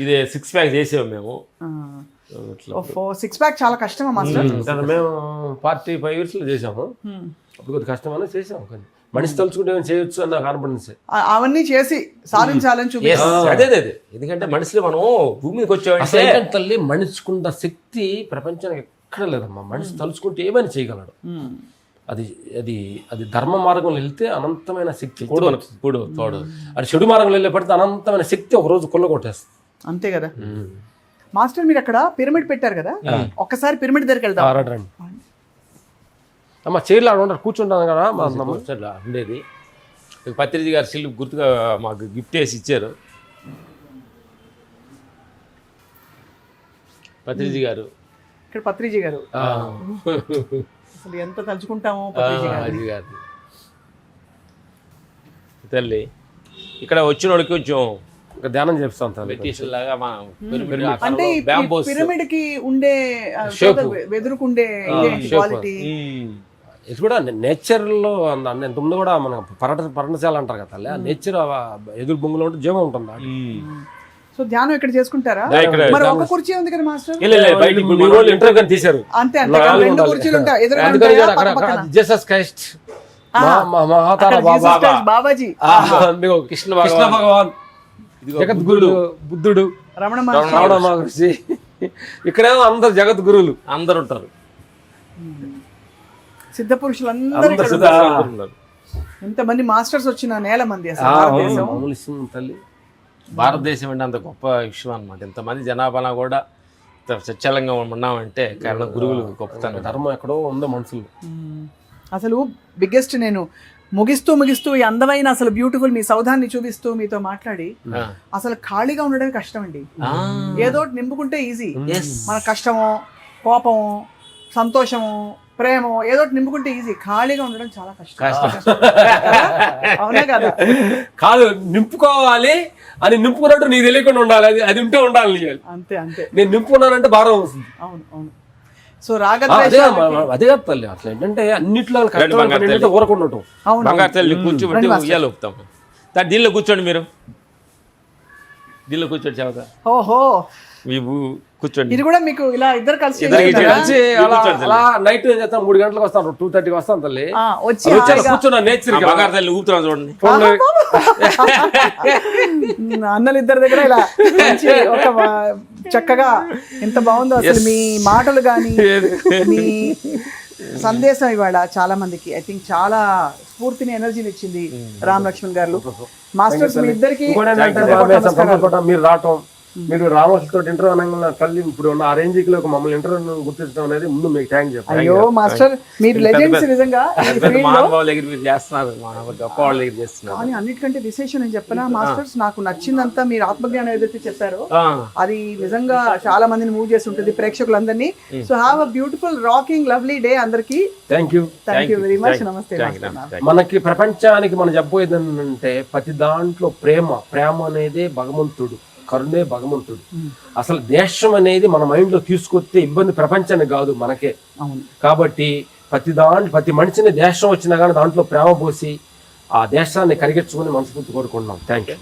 ఇది 6 ప్యాక్ చేసాము మేము. 6 ప్యాక్ చాలా కష్టమా మాస్టర్? మేము 45 years లో చేసాము. అప్పుడు కొద్ది కష్టమని చేసాము. కానీ మనిషి తలుచుకుంటే చేయొచ్చు అన్న కాన్ఫిడెన్స్ అవన్నీ చేసి సాధించాలని చూపిస్తాం. అదే ఎందుకంటే మనుషులు మనం భూమి మీదకి వచ్చామంటే తల్లి మనిషికున్న శక్తి ప్రపంచానికి ఎక్కడ లేదమ్మా. మనిషి తలుచుకుంటే ఏమైనా చేయగలడు. అది అది అది ధర్మ మార్గంలో వెళ్తే అనంతమైన శక్తి ఇప్పుడు అది చెడు మార్గంలో వెళ్ళే పడితే అనంతమైన శక్తి ఒక రోజు కొల్లగొట్టేస్తుంది. అంతే కదా మాస్టర్. మీరు అక్కడ పిరమిడ్ పెట్టారు కదా, ఒక్కసారి పిరమిడ్ దగ్గరికి వెళ్దాం. అమ్మ చైర్లో ఉంటారు, కూర్చుంటాను కదా ఉండేది. పత్రిజీ గారు సిల్లు గుర్తుగా మాకు గిఫ్ట్ వేసి ఇచ్చారు. పత్రిజీ గారు, ఇక్కడ పత్రిజీ గారు అసలు ఎంత తలుచుకుంటామో పత్రిజీ గారు తల్లి. ఇక్కడ వచ్చిన వాడికి కొంచెం ధ్యానం చేస్తాం మెడిటేషన్ లాగా. అంటే పిరమిడ్ కి ఉండే వెదురుకుండే క్వాలిటీ ఇది కూడా నేచర్లో ఇంతకుముందు కూడా మన పర్ణశాల అంటారు కదా తల్లి. ఆ నేచర్ ఎదురు బొంగులో ఉంటే జీవం ఉంటుంది. సో ధ్యానం ఇక్కడ చేసుకుంటారా? మరి ఒక కుర్చీ ఉంది కదా మాస్టర్, ఇంటర్వ్యూ తీశారు. అంతే అంతే, 2 కుర్చీలు ఉంటాయి జీసస్ క్రైస్ట్, బాబాజీ, కృష్ణ భగవాన్, జగద్గురుడు బుద్ధుడు, రమణ మహర్షి. ఇక్కడేమో అందరు జగద్గురువులు అందరు ఉంటారు. సిద్ధ పురుషులు అందరూ. ఎంతమంది మాస్టర్స్ వచ్చిన నేల మంది అసలు తల్లి. భారతదేశం అంటే అంత గొప్ప విషయం అన్నమాట. ఇంతమంది జనాభా కూడా సచలంగా ఉన్నామంటే కారణం గురువులు గొప్పతనం. ధర్మం ఎక్కడో ఉందో మనుషులు. అసలు బిగ్గెస్ట్ నేను ముగిస్తూ ఈ అందమైన అసలు బ్యూటిఫుల్ మీ సౌధాన్ని చూపిస్తూ మీతో మాట్లాడి అసలు ఖాళీగా ఉండడం కష్టం అండి. ఏదో నింపుకుంటే ఈజీ. మన కష్టమో, కోపమో, సంతోషమో, ప్రేమో ఏదో నింపుకుంటే ఈజీ. ఖాళీగా ఉండడం చాలా కష్టం. అవునా కదా? కాదు, నింపుకోవాలి అని నింపుకున్నట్టు నీకు తెలియకుండా ఉండాలి. అది ఉంటే ఉండాలి. అంతే అంతే. నేను నింపుకున్నానంటే భారం వస్తుంది. అవును అవును. సో రాగ అదే కాదు తల్లి. అట్లా ఏంటంటే అన్నిట్లో ఊరకుండటం. బంగారు తల్లి కూర్చోబెట్టి ఉయ్యాలు ఊపుతాం. దీనిలో కూర్చోండి, మీరు దీనిలో కూర్చోండి. చెబుతా. ఓహో, కూర్చోండి. ఇది కూడా మీకు ఇలా ఇద్దరు కలిసి అలా నైట్ ఏం చేస్తాం, 3 గంటలకు వస్తాను, 2:30కి వస్తాను తల్లి. వచ్చి కూర్చున్నా నేచర్ బంగారు తల్లి ఊపుతున్నాను చూడండి. అన్నలు ఇద్దరి దగ్గర ఇలా ఒక చక్కగా ఎంత బాగుందో అసలు మీ మాటలు కానీ మీ సందేశం ఇవాళ చాలా మందికి ఐ థింక్ చాలా స్ఫూర్తిని, ఎనర్జీని ఇచ్చింది. రామ్ లక్ష్మణ్ గారు, మాస్టర్స్ మీ ఇద్దరికి మీరు రావటం, మీరు రామోజుతో ఇంటర్వ్యూ అనగా తల్లి ఇప్పుడు ఉన్న ఆ రేంజ్కి మమ్మల్ని ఇంటర్వ్యూ గుర్తించడం అనేది ముందు మీకు థ్యాంక్ చెప్పాలి. అయ్యో మాస్టర్ మీరు లెజెండ్స్ నిజంగా ఈ పెద్ద field లో. మహానుభావుల దగ్గర మీరు చేస్తున్నారు, గొప్ప వాళ్ళ దగ్గర చేస్తున్నారు. కానీ అన్నిటికంటే విశేషం నేను చెప్పనా మాస్టర్స్, నాకు నచ్చిందంతా మీరు ఆత్మజ్ఞానం ఏదైతే చెప్పారో అది నిజంగా చాలా మందిని మూవ్ చేసి ఉంటుంది ప్రేక్షకులందరినీ. So have a beautiful rocking lovely day అందరికి. Thank you. Thank you very much. నమస్తే మాస్టర్. మనకి ప్రపంచానికి మనం చెప్పబోయేది ఏంటంటే ప్రతి దాంట్లో ప్రేమ అనేది భగవంతుడు, కరుణే భగవంతుడు. అసలు దేశం అనేది మన మైండ్ లో తీసుకొస్తే ఇబ్బంది ప్రపంచానికి కాదు మనకే. అవును. కాబట్టి ప్రతి మనిషిని దేశం వచ్చినా కానీ దాంట్లో ప్రేమ పోసి ఆ దేశాన్ని కరిగించుకుని మనస్ఫూర్తి కోరుకుంటున్నాం. Thank you.